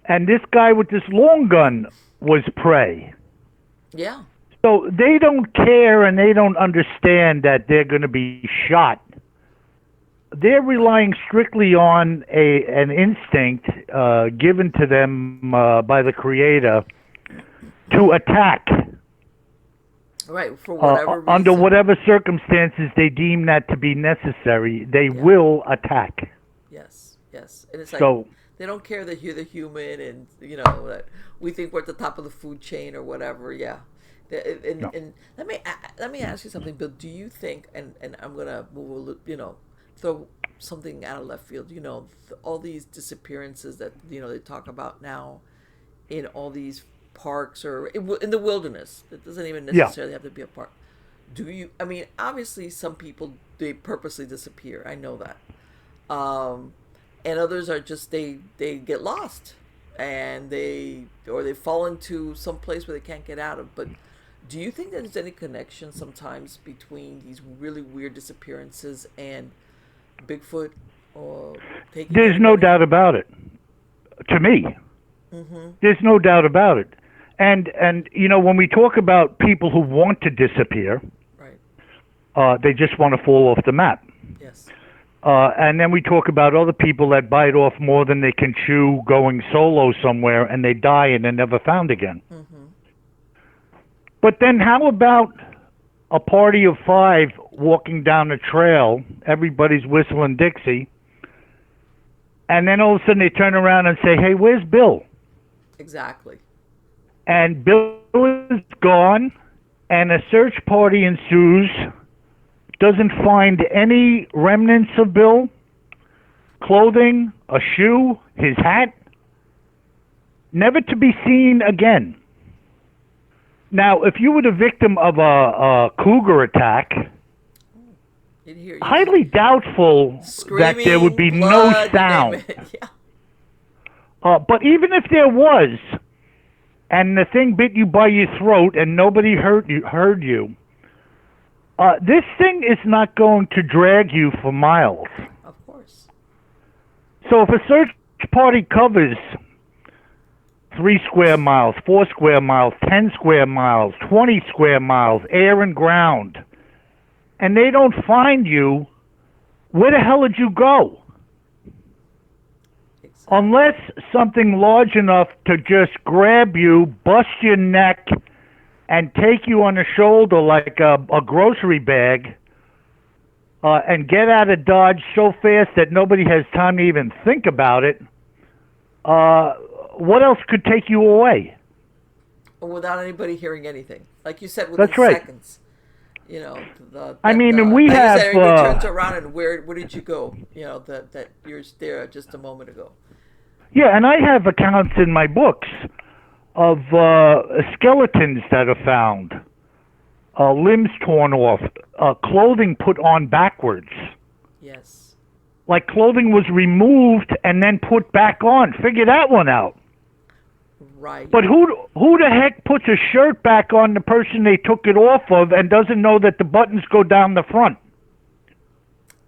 And this guy with this long gun was prey. Yeah. So they don't care and they don't understand that they're going to be shot. They're relying strictly on an instinct given to them by the Creator to attack Right. For whatever under reason. whatever circumstances they deem that to be necessary. They Yeah. will attack. Yes. Yes. And it's like So they don't care that you're the human, and that we think we're at the top of the food chain or whatever. Yeah. And, no, and let me ask you something, Bill. Do you think, and I'm gonna move, throw something out of left field. All these disappearances that they talk about now in all these parks or in the wilderness. It doesn't even yeah. necessarily have to be a park. Do you? I mean, obviously, some people they purposely disappear. I know that. And others are just they get lost, and they fall into some place where they can't get out of. But do you think that there's any connection sometimes between these really weird disappearances and Bigfoot or taking There's no anybody? doubt about it. To me, Mm-hmm. there's no doubt about it. And when we talk about people who want to disappear, Right. they just want to fall off the map. Yes. And then we talk about other people that bite off more than they can chew, going solo somewhere, and they die and they're never found again. Mm-hmm. But then how about a party of 5 walking down a trail, everybody's whistling Dixie, and then all of a sudden they turn around and say, "Hey, where's Bill?" Exactly. And Bill is gone, and a search party ensues, doesn't find any remnants of Bill, clothing, a shoe, his hat, never to be seen again. Now, if you were the victim of a cougar attack, You'd hear you highly doubtful that there would screaming, be no blood, you name sound. it. Yeah. But even if there was, and the thing bit you by your throat and nobody heard you, this thing is not going to drag you for miles. Of course. So if a search party covers 3 square miles, 4 square miles, 10 square miles, 20 square miles, air and ground, and they don't find you, where the hell did you go? Exactly. Unless something large enough to just grab you, bust your neck, and take you on the shoulder like a grocery bag, and get out of Dodge so fast that nobody has time to even think about it, what else could take you away? Without anybody hearing anything, like you said, within That's right. seconds. The I that mean, and we like you said, have everybody turns around and where did you go? That you're there just a moment ago. yeah, and I have accounts in my books of skeletons that are found, limbs torn off, clothing put on backwards, Yes. like clothing was removed and then put back on. Figure that one out. Right. But who the heck puts a shirt back on the person they took it off of and doesn't know that the buttons go down the front?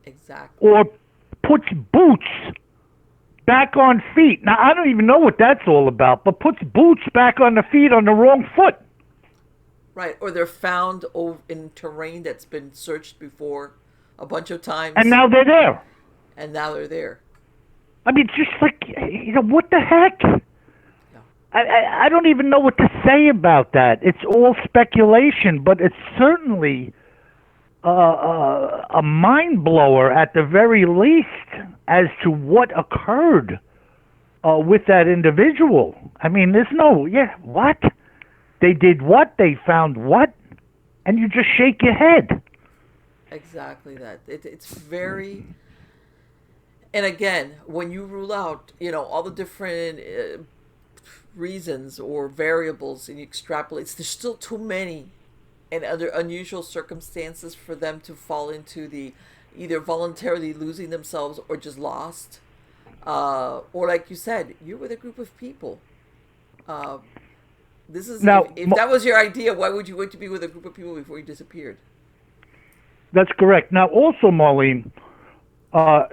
Exactly. Or puts boots back on feet. Now, I don't even know what that's all about, but puts boots back on the feet on the wrong foot. Right. Or they're found in terrain that's been searched before a bunch of times, And now they're there. and now they're there. I mean, just like, what the heck? I don't even know what to say about that. It's all speculation, but it's certainly a mind blower at the very least as to what occurred with that individual. I mean, there's no, what? They did what? They found what? And you just shake your head. Exactly that. It's very. And again, when you rule out, all the different reasons or variables and you extrapolate, there's still too many and under unusual circumstances for them to fall into the either voluntarily losing themselves or just lost. Or like you said, you're with a group of people. This is Now, if that was your idea, why would you wait to be with a group of people before you disappeared? that's correct. Now, also, Marlene,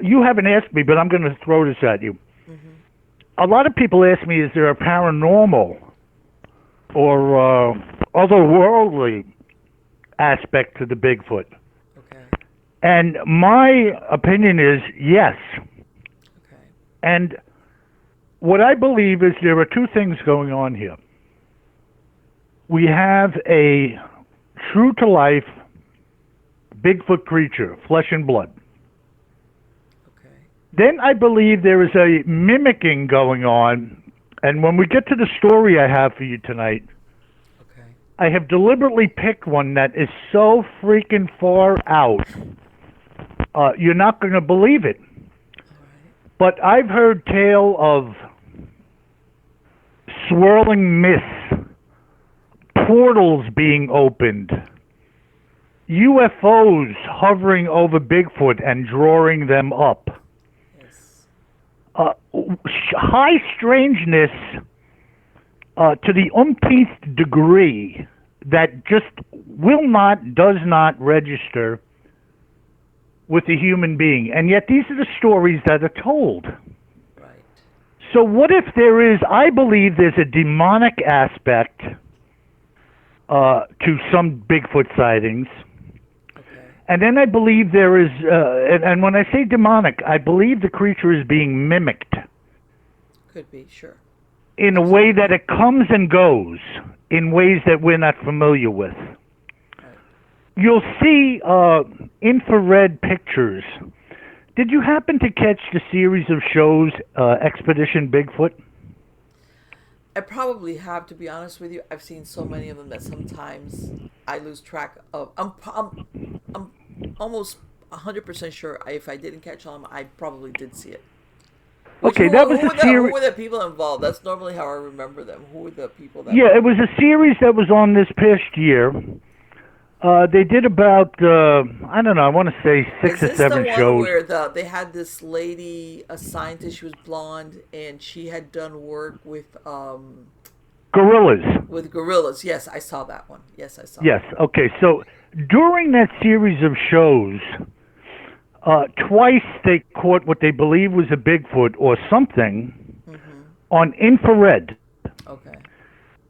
you haven't asked me, but I'm going to throw this at you. A lot of people ask me, is there a paranormal or otherworldly aspect to the Bigfoot? Okay. And my opinion is yes. Okay. And what I believe is there are two things going on here. We have a true-to-life Bigfoot creature, flesh and blood. Okay. Then I believe there is a mimicking going on. And when we get to the story I have for you tonight, Okay. I have deliberately picked one that is so freaking far out, you're not going to believe it. All right. But I've heard tale of swirling mists, portals being opened, UFOs hovering over Bigfoot and drawing them up. Yes. High strangeness to the umpteenth degree that just does not register with a human being. And yet these are the stories that are told. Right. So what if I believe there's a demonic aspect to some Bigfoot sightings. Okay. And then I believe there is, and when I say demonic, I believe the creature is being mimicked. Could be, sure. In a way that it comes and goes, in ways that we're not familiar with. Right. You'll see infrared pictures. Did you happen to catch the series of shows, Expedition Bigfoot? I probably have, to be honest with you. I've seen so many of them that sometimes I lose track of. I'm almost 100% sure if I didn't catch on, I probably did see it. Okay, that was a series. Who were the people involved? That's normally how I remember them. Who were the people that? Yeah, it was a series that was on this past year. They did about I don't know. I want to say 6 or 7 Is this the one shows. where they had this lady, a scientist? She was blonde, and she had done work with Gorillas. with gorillas. Yes, I saw that one. Yes, I saw. Yes. That. Okay. So during that series of shows, twice they caught what they believe was a Bigfoot or something on infrared. Okay.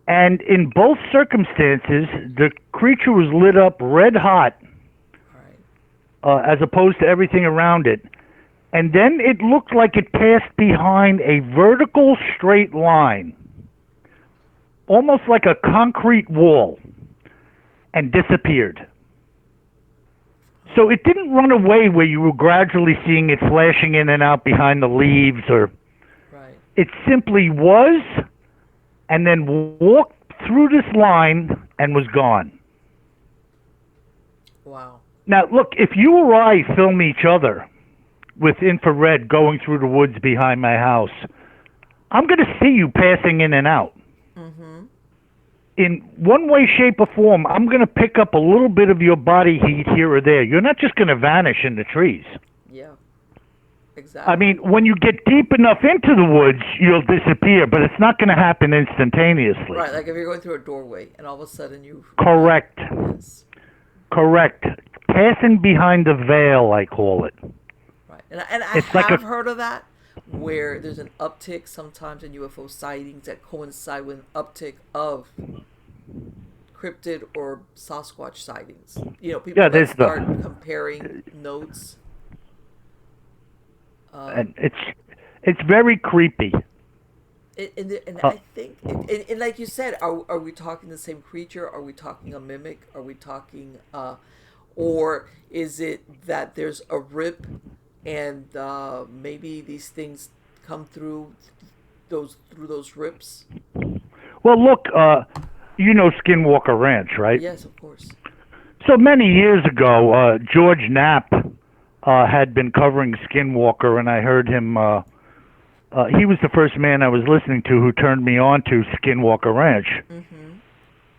And in both circumstances, the creature was lit up red hot, Right. as opposed to everything around it. And then it looked like it passed behind a vertical straight line, almost like a concrete wall, and disappeared. So it didn't run away where you were gradually seeing it flashing in and out behind the leaves, or Right. it simply was, and then walked through this line and was gone. Wow. Now, look, if you or I film each other with infrared going through the woods behind my house, I'm going to see you passing in and out. In one way, shape, or form, I'm going to pick up a little bit of your body heat here or there. You're not just going to vanish in the trees. Yeah. Exactly. I mean, when you get deep enough into the woods, you'll disappear, but it's not going to happen instantaneously. Right, like if you're going through a doorway and all of a sudden you. Correct. Yes. Correct. Passing behind the veil, I call it. Right, and I It's like have heard of that, where there's an uptick sometimes in UFO sightings that coincide with an uptick of cryptid or Sasquatch sightings. People that start comparing notes. And it's very creepy. And I think, and like you said, are we talking the same creature? Are we talking a mimic? Are we talking, or is it that there's a rip, and maybe these things come through those rips? Well, look, you know Skinwalker Ranch, right? Yes, of course. So many years ago, George Knapp had been covering Skinwalker, and I heard him. He was the first man I was listening to who turned me on to Skinwalker Ranch. Mm-hmm.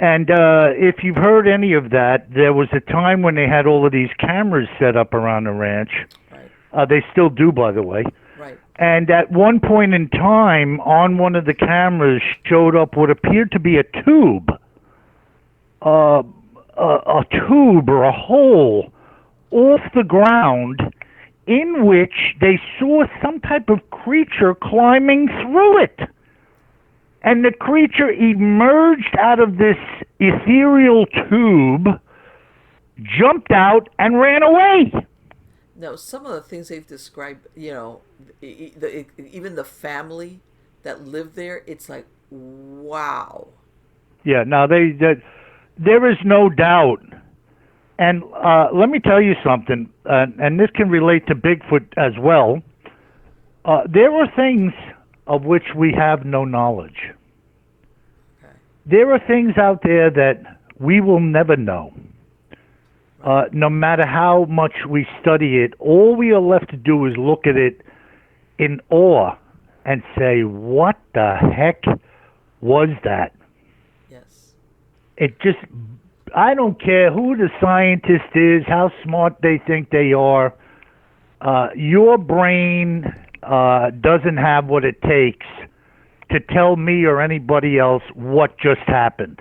And if you've heard any of that, there was a time when they had all of these cameras set up around the ranch. Right. They still do, by the way. Right. And at one point in time, on one of the cameras showed up what appeared to be a tube. A tube or a hole off the ground in which they saw some type of creature climbing through it. And the creature emerged out of this ethereal tube, jumped out, and ran away. No, some of the things they've described, even the family that lived there, it's like, wow. Yeah, now there is no doubt. And let me tell you something, and this can relate to Bigfoot as well. There are things of which we have no knowledge. Okay. There are things out there that we will never know. No matter how much we study it, all we are left to do is look at it in awe and say, what the heck was that? Yes. It just, I don't care who the scientist is, how smart they think they are. Your brain doesn't have what it takes to tell me or anybody else what just happened.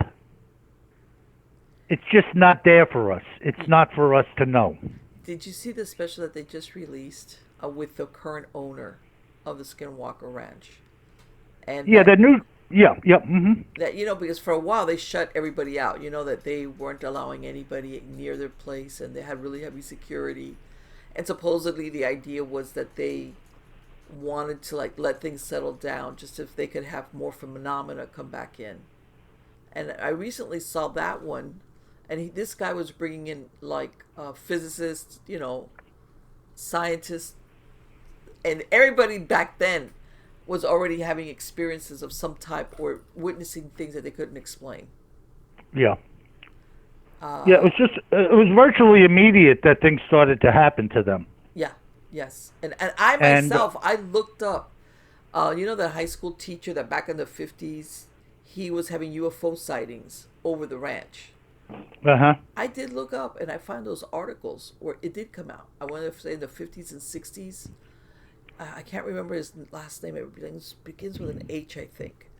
It's just not there for us. It's not for us to know. Did you see the special that they just released with the current owner of the Skinwalker Ranch? And yeah, the new, yeah, mm-hmm. That, because for a while they shut everybody out. That they weren't allowing anybody near their place, and they had really heavy security. And supposedly the idea was that they wanted to let things settle down, just if they could have more phenomena come back in. And I recently saw that one. And this guy was bringing in physicists, scientists, and everybody back then was already having experiences of some type or witnessing things that they couldn't explain. Yeah. It was virtually immediate that things started to happen to them. Yeah. Yes. And I myself, I looked up, the high school teacher that back in the 50s, he was having UFO sightings over the ranch. Uh-huh. I did look up, and I found those articles where it did come out. I want to say in the 50s and 60s. I can't remember his last name. It begins with an H, I think.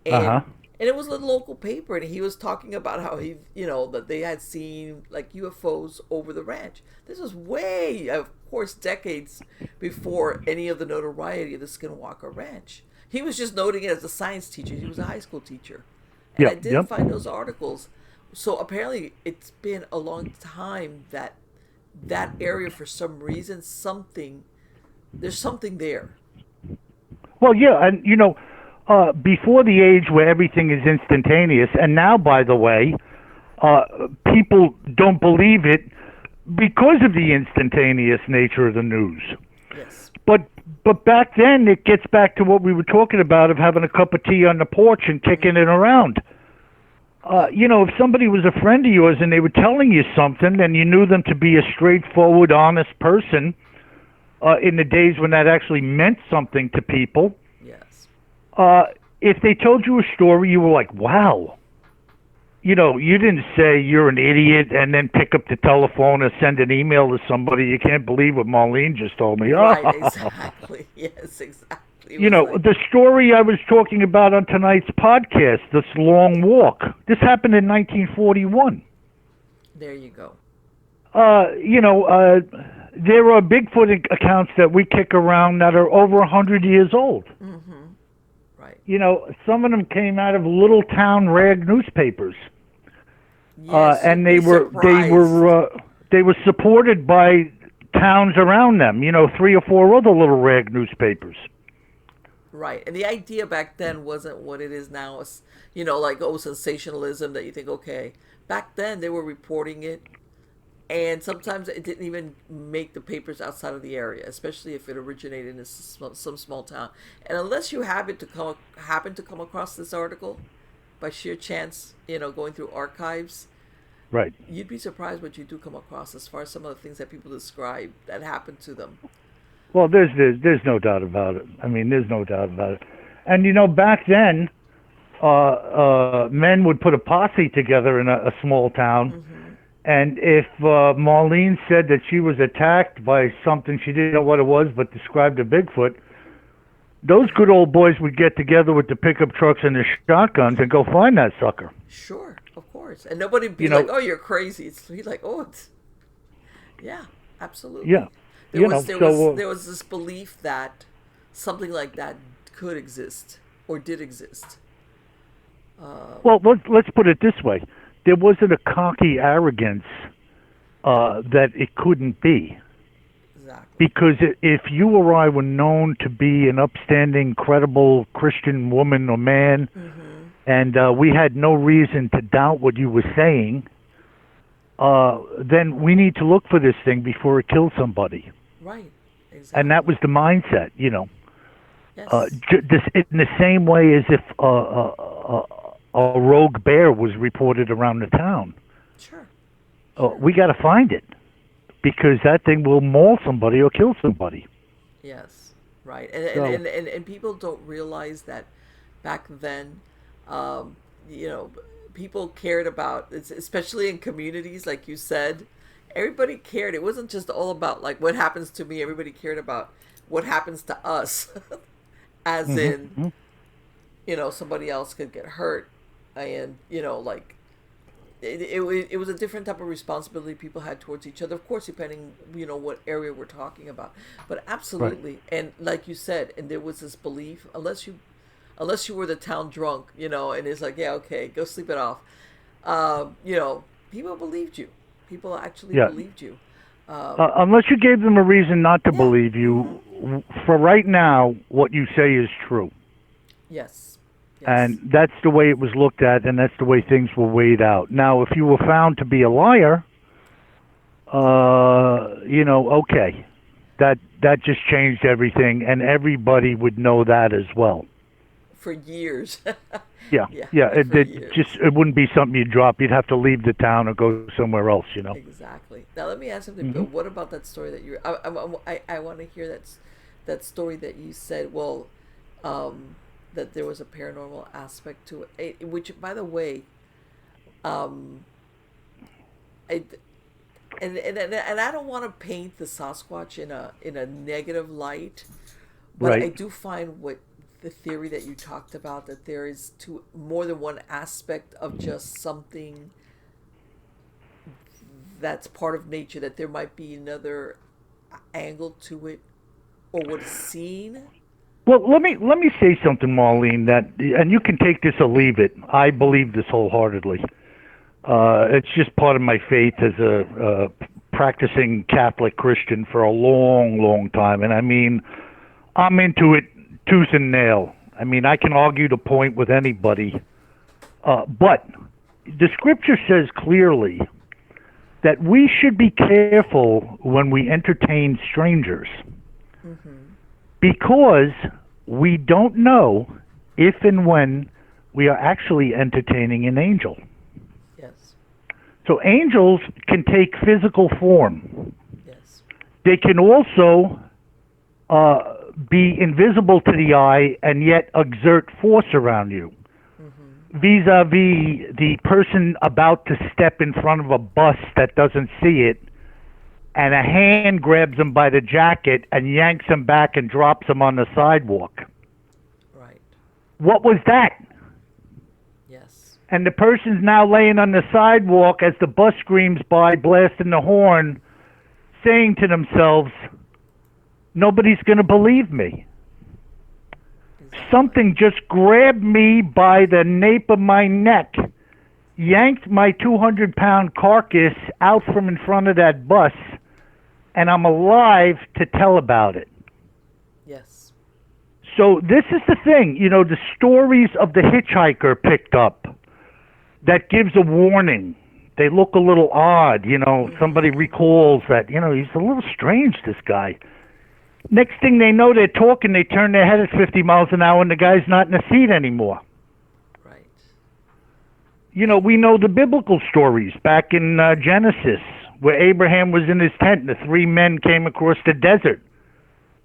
And it was a local paper, and he was talking about how that they had seen UFOs over the ranch. This was way, of course, decades before any of the notoriety of the Skinwalker Ranch. He was just noting it as a science teacher. He was a high school teacher. And I did find those articles. So apparently it's been a long time that area, for some reason, there's something there. Well, yeah, and before the age where everything is instantaneous, and now, by the way, people don't believe it because of the instantaneous nature of the news. Yes. But back then, it gets back to what we were talking about of having a cup of tea on the porch and kicking it around. If somebody was a friend of yours and they were telling you something and you knew them to be a straightforward, honest person, in the days when that actually meant something to people. Yes. If they told you a story, you were like, wow. You didn't say you're an idiot and then pick up the telephone or send an email to somebody. You can't believe what Marlene just told me. Right, exactly. Yes, exactly. The story I was talking about on tonight's podcast, this long walk, this happened in 1941. There you go. There are Bigfoot accounts that we kick around that are over 100 years old. Mm-hmm. Right. Some of them came out of little town rag newspapers. Yes, and they were supported by towns around them, 3 or 4 other little rag newspapers. Right. And the idea back then wasn't what it is now. Sensationalism that you think, okay. Back then, they were reporting it, and sometimes it didn't even make the papers outside of the area, especially if it originated in some small town. And unless you happen to come across this article by sheer chance, going through archives, Right. You'd be surprised what you do come across as far as some of the things that people describe that happened to them. Well, there's no doubt about it. I mean, there's no doubt about it. And back then, men would put a posse together in a small town, and if Marlene said that she was attacked by something she didn't know what it was, but described a Bigfoot, those good old boys would get together with the pickup trucks and the shotguns and go find that sucker. Sure, of course, and nobody'd be like, "Oh, you're crazy." He's like, "Oh, yeah, absolutely." Yeah. There was this belief that something like that could exist or did exist. Well, let's put it this way: there wasn't a cocky arrogance that it couldn't be. Exactly. Because if you or I were known to be an upstanding, credible Christian woman or man, and we had no reason to doubt what you were saying, then we need to look for this thing before it kills somebody. Right. Exactly. And that was the mindset, Yes. In the same way as if a rogue bear was reported around the town. Sure. We got to find it, because that thing will maul somebody or kill somebody. Yes. Right. And people don't realize that back then, people cared about, especially in communities, like you said, everybody cared. It wasn't just all about like what happens to me. Everybody cared about what happens to us, as in, somebody else could get hurt, and like it was a different type of responsibility people had towards each other. Of course, depending what area we're talking about, but absolutely. Right. And like you said, and there was this belief, unless you were the town drunk, and it's like, yeah, okay, go sleep it off. People believed you. People actually believed you. Unless you gave them a reason not to believe you, for right now, what you say is true. Yes. And that's the way it was looked at, and that's the way things were weighed out. Now, if you were found to be a liar, okay. That just changed everything, and everybody would know that as well. For years. Yeah. It wouldn't be something you'd drop. You'd have to leave the town or go somewhere else, Exactly. Now let me ask something, Bill. What about that story that you? I want to hear that story that you said. Well, that there was a paranormal aspect to it, which, by the way, and I don't want to paint the Sasquatch in a negative light, but right. I do find the theory that you talked about, that there is more than one aspect of just something that's part of nature, that there might be another angle to it, or what is seen. Well, let me say something, Marlene, and you can take this or leave it. I believe this wholeheartedly. It's just part of my faith as a practicing Catholic Christian for a long, long time, and I mean, I'm into it tooth and nail. I mean, I can argue the point with anybody. But the scripture says clearly that we should be careful when we entertain strangers. Because we don't know if and when we are actually entertaining an angel. Yes. So angels can take physical form. Yes. They can also be invisible to the eye and yet exert force around you. Vis-a-vis the person about to step in front of a bus that doesn't see it, and a hand grabs him by the jacket and yanks him back and drops him on the sidewalk. Right. What was that? Yes. And the person's now laying on the sidewalk as the bus screams by, blasting the horn, saying to themselves, nobody's going to believe me. Exactly. Something just grabbed me by the nape of my neck, yanked my 200-pound carcass out from in front of that bus, and I'm alive to tell about it. Yes. So this is the thing, the stories of the hitchhiker picked up that gives a warning. They look a little odd, somebody recalls that, he's a little strange, this guy. Next thing they know, they're talking, they turn their head at 50 miles an hour, and the guy's not in the seat anymore. Right. We know the biblical stories back in Genesis, where Abraham was in his tent and the three men came across the desert.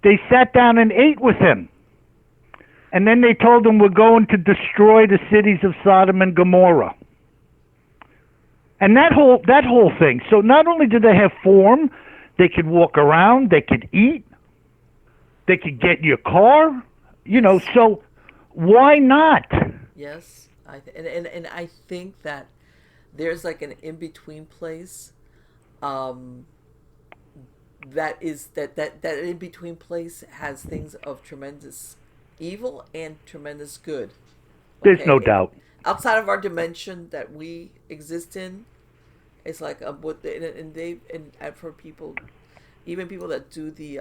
They sat down and ate with him. And then they told him, we're going to destroy the cities of Sodom and Gomorrah. And that whole thing. So not only did they have form, they could walk around, they could eat, they could get in your car, so why not? Yes, and I think that there's like an in-between place. That in-between place has things of tremendous evil and tremendous good. There's no doubt. Outside of our dimension that we exist in, it's like and for people, even people that do the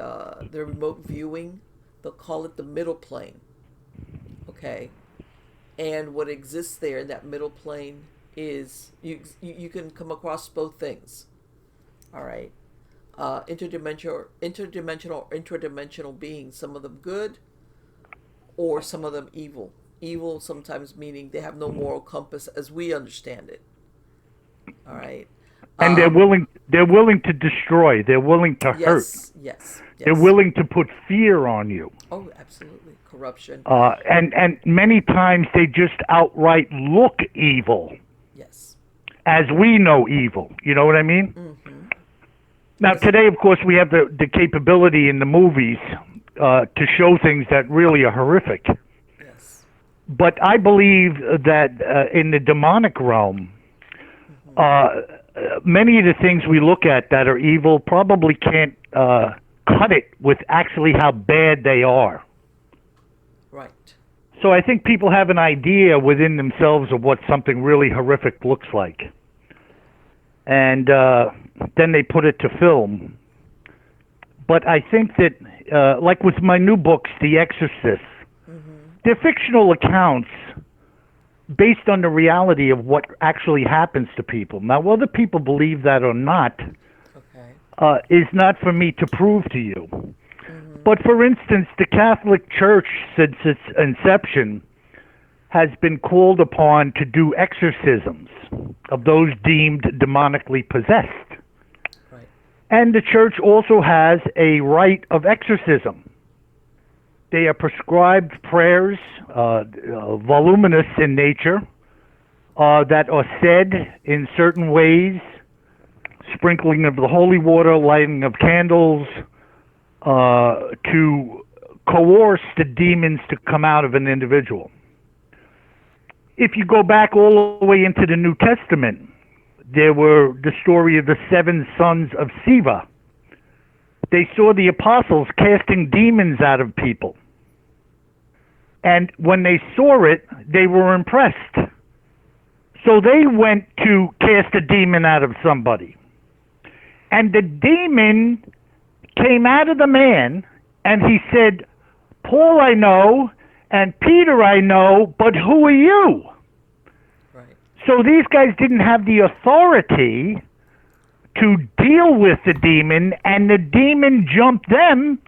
remote viewing, they'll call it the middle plane. Okay, and what exists there in that middle plane is you can come across both things. All right, interdimensional beings. Some of them good, or some of them evil. Evil sometimes meaning they have no moral compass as we understand it. All right. And they're willing to destroy. They're willing to hurt. Yes. They're willing to put fear on you. Oh, absolutely. Corruption. And many times they just outright look evil. Yes. As we know evil. You know what I mean? Mm-hmm. Now, today, of course, we have the capability in the movies to show things that really are horrific. Yes. But I believe that in the demonic realm, many of the things we look at that are evil probably can't cut it with actually how bad they are. Right. So I think people have an idea within themselves of what something really horrific looks like. And then they put it to film. But I think that, like with my new books, The Exorcist, they're fictional accounts based on the reality of what actually happens to people. Now, whether people believe that or not is not for me to prove to you. But for instance, the Catholic Church, since its inception, has been called upon to do exorcisms of those deemed demonically possessed. Right. And the church also has a rite of exorcism. They are prescribed prayers, voluminous in nature, that are said in certain ways, sprinkling of the holy water, lighting of candles, to coerce the demons to come out of an individual. If you go back all the way into the New Testament, there were the story of the 7 sons of Sceva. They saw the apostles casting demons out of people. And when they saw it, they were impressed. So they went to cast a demon out of somebody. And the demon came out of the man, and he said, Paul I know, and Peter I know, but who are you? Right. So these guys didn't have the authority to deal with the demon, and the demon jumped them,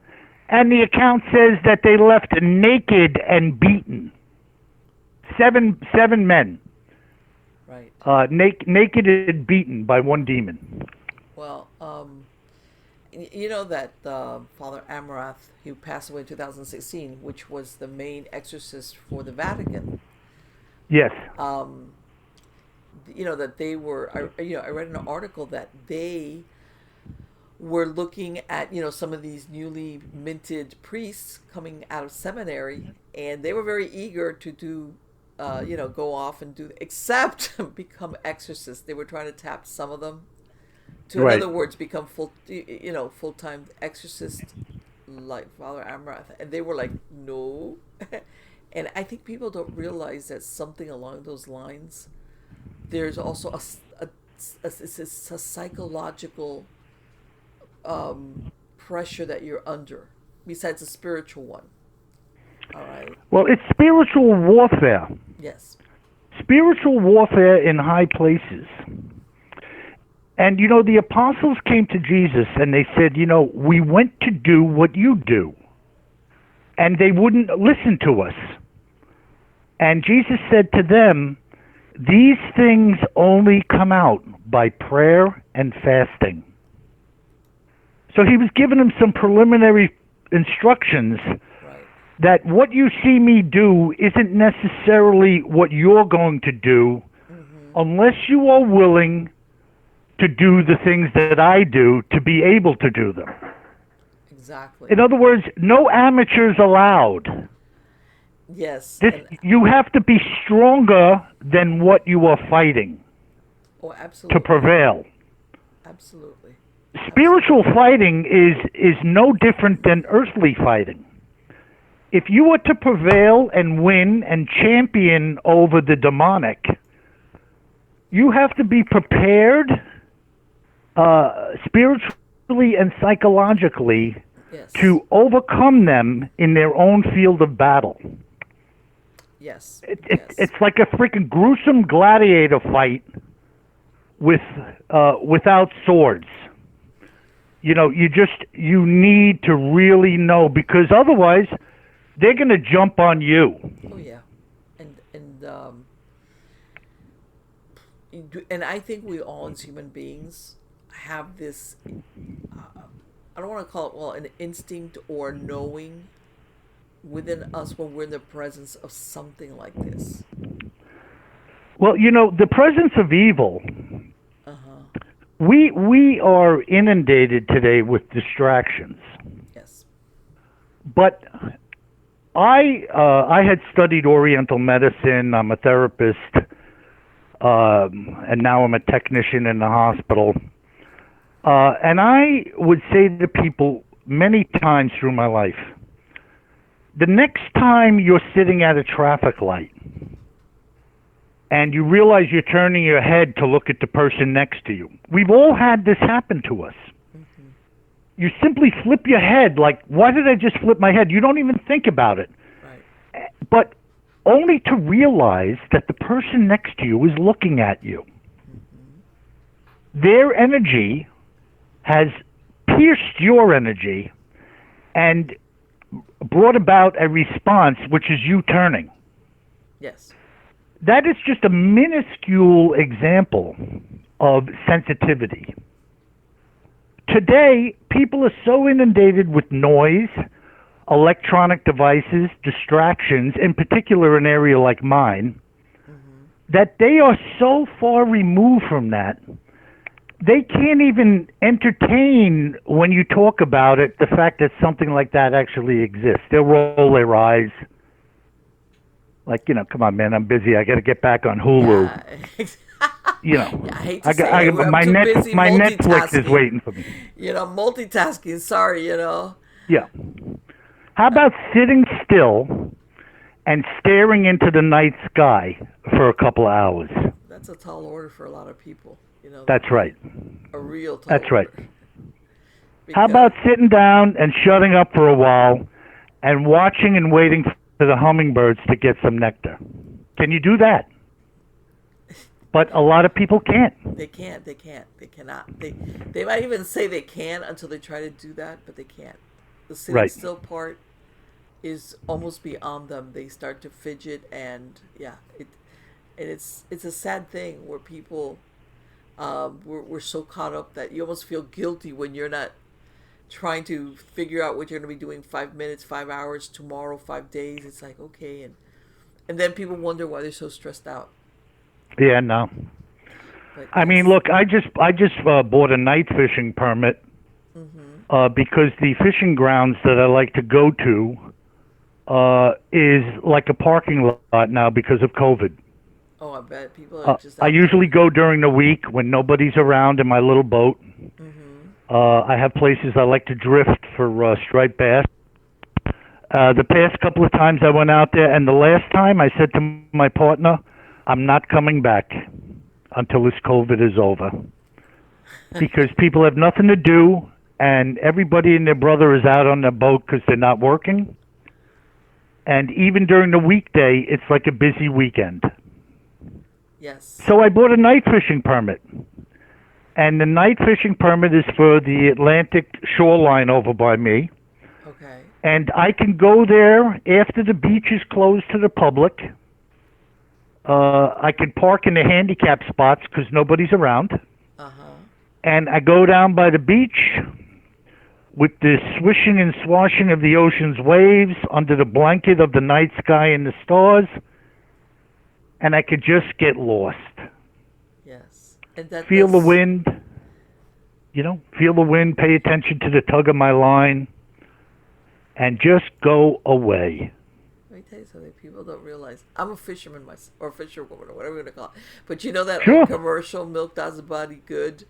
and the account says that they left naked and beaten. Seven men. Right. Naked and beaten by one demon. Well, you know that Father Amarath, who passed away in 2016, which was the main exorcist for the Vatican. Yes. You know that they were. I read an article that they were looking at some of these newly minted priests coming out of seminary, and they were very eager to do go off and do, except become exorcists. They were trying to tap some of them to, in other words, become full-time exorcist like Father Amarath, and they were like, no. And I think people don't realize that something along those lines, there's also a psychological pressure that you're under, besides a spiritual one. All right. Well, it's spiritual warfare. Yes. Spiritual warfare in high places. And, the apostles came to Jesus and they said, we went to do what you do. And they wouldn't listen to us. And Jesus said to them, These things only come out by prayer and fasting. So he was giving him some preliminary instructions Right. that what you see me do isn't necessarily what you're going to do unless you are willing to do the things that I do to be able to do them. Exactly. In other words, no amateurs allowed. Yes. You have to be stronger than what you are fighting Oh, absolutely. to prevail. Absolutely. Spiritual fighting is no different than earthly fighting. If you are to prevail and win and champion over the demonic, you have to be prepared spiritually and psychologically Yes. to overcome them in their own field of battle. Yes. It's like a freaking gruesome gladiator fight without swords. You know, you need to really know, because otherwise they're going to jump on you. Oh yeah, and I think we all as human beings have this. I don't want to call it an instinct or knowing within us when we're in the presence of something like this. Well, you know, the presence of evil. We are inundated today with distractions. Yes. But I had studied Oriental medicine. I'm a therapist, and now I'm a technician in the hospital. And I would say to people many times through my life, the next time you're sitting at a traffic light and you realize you're turning your head to look at the person next to you. We've all had this happen to us. Mm-hmm. You simply flip your head, like, why did I just flip my head? You don't even think about it. Right. But only to realize that the person next to you is looking at you. Mm-hmm. Their energy has pierced your energy and brought about a response, which is you turning. Yes. That is just a minuscule example of sensitivity. Today, people are so inundated with noise, electronic devices, distractions, in particular an area like mine, that they are so far removed from that, they can't even entertain, when you talk about it, the fact that something like that actually exists. They'll roll their eyes. Like, you know, come on, man, I'm busy. I got to get back on Hulu. Yeah. You know, I hate to say it. I'm too busy my multitasking. Netflix is waiting for me. You know, multitasking. Sorry, you know. Yeah. How about sitting still and staring into the night sky for a couple of hours? That's a tall order for a lot of people. You know. That's right. A real tall That's right. order. How about sitting down and shutting up for a while and watching and waiting for the hummingbirds to get some nectar? Can you do that? But a lot of people can't. They can't. They cannot. They might even say they can until they try to do that, but they can't. The sitting still part is almost beyond them. They start to fidget, and it's a sad thing where people we're so caught up that you almost feel guilty when you're not trying to figure out what you're going to be doing 5 minutes, 5 hours, tomorrow, 5 days. It's like, okay, and then people wonder why they're so stressed out. Yeah, no. But I mean, look, I just bought a night fishing permit because the fishing grounds that I like to go to is like a parking lot now because of COVID. Oh, I bet people are just. I usually go during the week when nobody's around in my little boat. I have places I like to drift for striped bass. The past couple of times I went out there, and the last time I said to my partner, I'm not coming back until this COVID is over. Because people have nothing to do, and everybody and their brother is out on the boat because they're not working. And even during the weekday, it's like a busy weekend. Yes. So I bought a night fishing permit. And the night fishing permit is for the Atlantic shoreline over by me. Okay. And I can go there after the beach is closed to the public. I could park in the handicap spots because nobody's around. Uh-huh. And I go down by the beach with the swishing and swashing of the ocean's waves under the blanket of the night sky and the stars. And I could just get lost. Yes. And that Feel the does. wind, feel the wind, pay attention to the tug of my line, and just go away. Let me tell you something. People don't realize I'm a fisherman myself, or fisherwoman, or whatever you're gonna call it. But you know that old Sure. commercial, "Milk does a body good."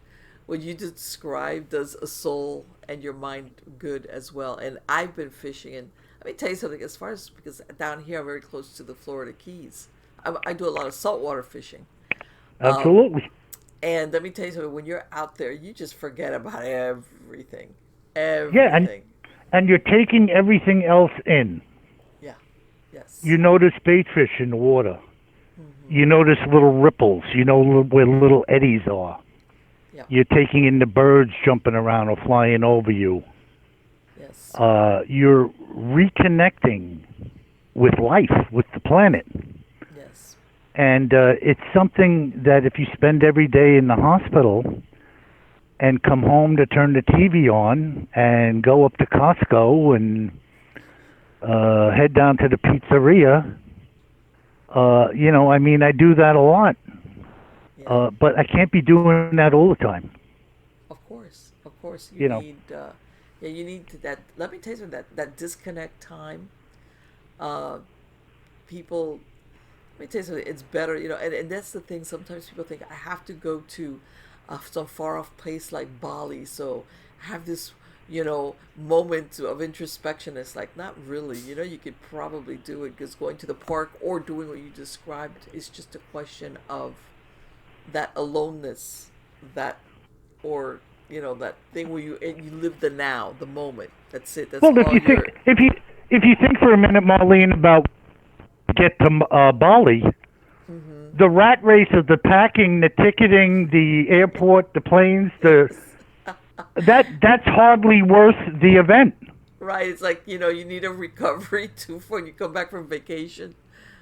What you describe does a soul and your mind good as well. And I've been fishing, and let me tell you something. As far as because down here I'm very close to the Florida Keys, I do a lot of saltwater fishing. Um, Absolutely. and let me tell you something. When you're out there, you just forget about everything, Yeah, and, everything. and you're taking everything else in. Yeah. Yes. You notice bait fish in the water. Mm-hmm. You notice little ripples. You know where little eddies are. Yeah. You're taking in the birds jumping around or flying over you. Yes. You're reconnecting with life, with the planet. Yes. And it's something that if you spend every day in the hospital and come home to turn the TV on and go up to Costco and head down to the pizzeria, I do that a lot. Yeah. But I can't be doing that all the time. Of course, you You know, need. Yeah, you need that. Let me tell you something. That disconnect time. Uh, people. Let me tell you something. It's better, and that's the thing. Sometimes people think I have to go to some far off place like Bali, so I have this, moment of introspection. It's like not really. You could probably do it because going to the park or doing what you described is just a question of that aloneness, that or that thing where you live the now, the moment. That's it. That's well, if all you think you're. if you think for a minute, Marlene, about get to Bali, Hmm. the rat race of the packing, the ticketing, the airport, the planes, the Yes. that's hardly worth the event. Right. It's like you need a recovery too when you come back from vacation.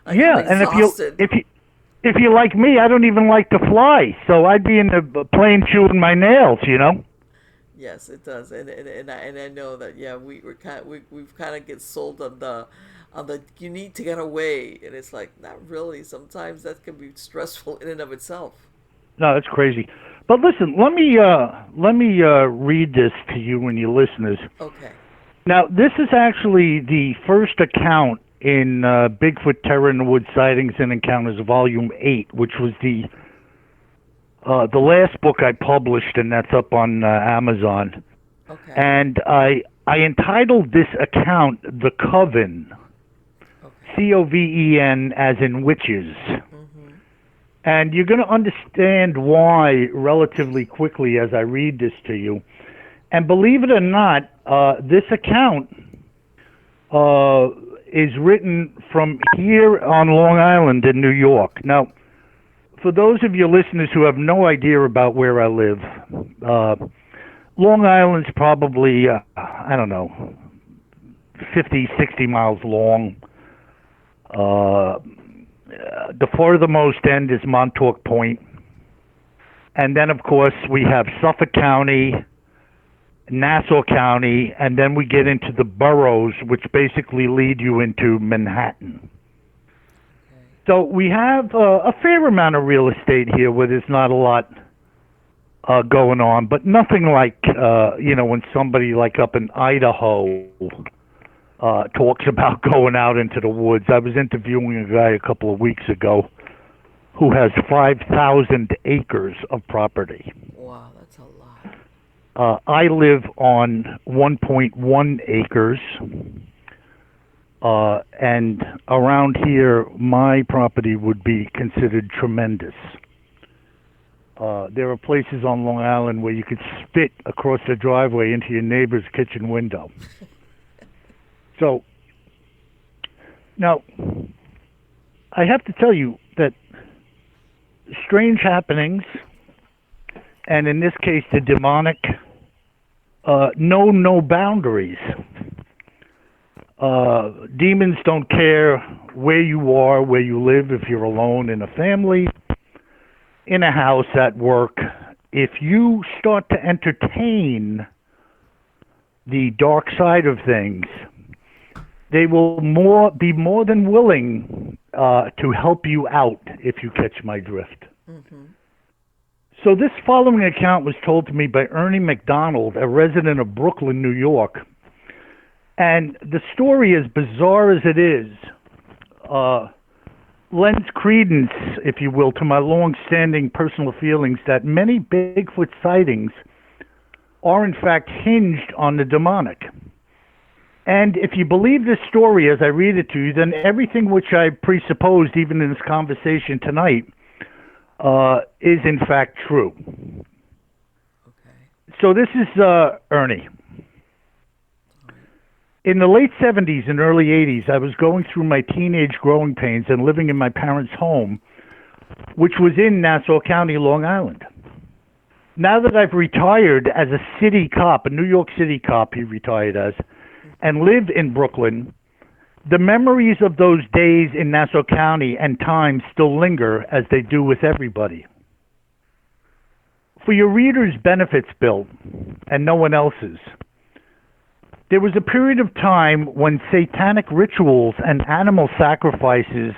Like I'm Yeah, and exhausted. if you're like me, I don't even like to fly, so I'd be in the plane chewing my nails. Yes, it does, and I know that. Yeah, we've kind of get sold on the you need to get away, and it's like not really. Sometimes that can be stressful in and of itself. No, that's crazy. But listen, let me read this to you and your listeners. Okay. Now, this is actually the first account in Bigfoot Terror in the Woods Sightings and Encounters, Volume 8, which was the last book I published, and that's up on Amazon. Okay. And I entitled this account "The Coven," Okay. Coven, as in witches. Mm-hmm. And you're going to understand why relatively quickly as I read this to you. And believe it or not, this account is written from here on Long Island in New York. Now, for those of your listeners who have no idea about where I live, Long Island's probably, I don't know, 50, 60 miles long. The furthermost end is Montauk Point. And then, of course, we have Suffolk County, Nassau County, and then we get into the boroughs, which basically lead you into Manhattan. Okay. So we have a fair amount of real estate here where there's not a lot going on, but nothing like, when somebody like up in Idaho talks about going out into the woods. I was interviewing a guy a couple of weeks ago who has 5,000 acres of property. Wow, that's a lot. I live on 1.1 acres, and around here, my property would be considered tremendous. There are places on Long Island where you could spit across the driveway into your neighbor's kitchen window. So, now, I have to tell you that strange happenings, and in this case, the demonic, know no boundaries. Demons don't care where you are, where you live, if you're alone in a family, in a house, at work. If you start to entertain the dark side of things, they will be more than willing to help you out, if you catch my drift. Mm-hmm. So this following account was told to me by Ernie McDonald, a resident of Brooklyn, New York. And the story, as bizarre as it is, lends credence, if you will, to my long-standing personal feelings that many Bigfoot sightings are in fact hinged on the demonic. And if you believe this story as I read it to you, then everything which I presupposed, even in this conversation tonight, is in fact true. Okay. So this is Ernie. In the late 70s and early 80s, I was going through my teenage growing pains and living in my parents' home, which was in Nassau County, Long Island. Now that I've retired as a city cop, a New York City cop he retired as, and live in Brooklyn, the memories of those days in Nassau County and time still linger, as they do with everybody. For your readers' benefits, Bill, and no one else's, there was a period of time when satanic rituals and animal sacrifices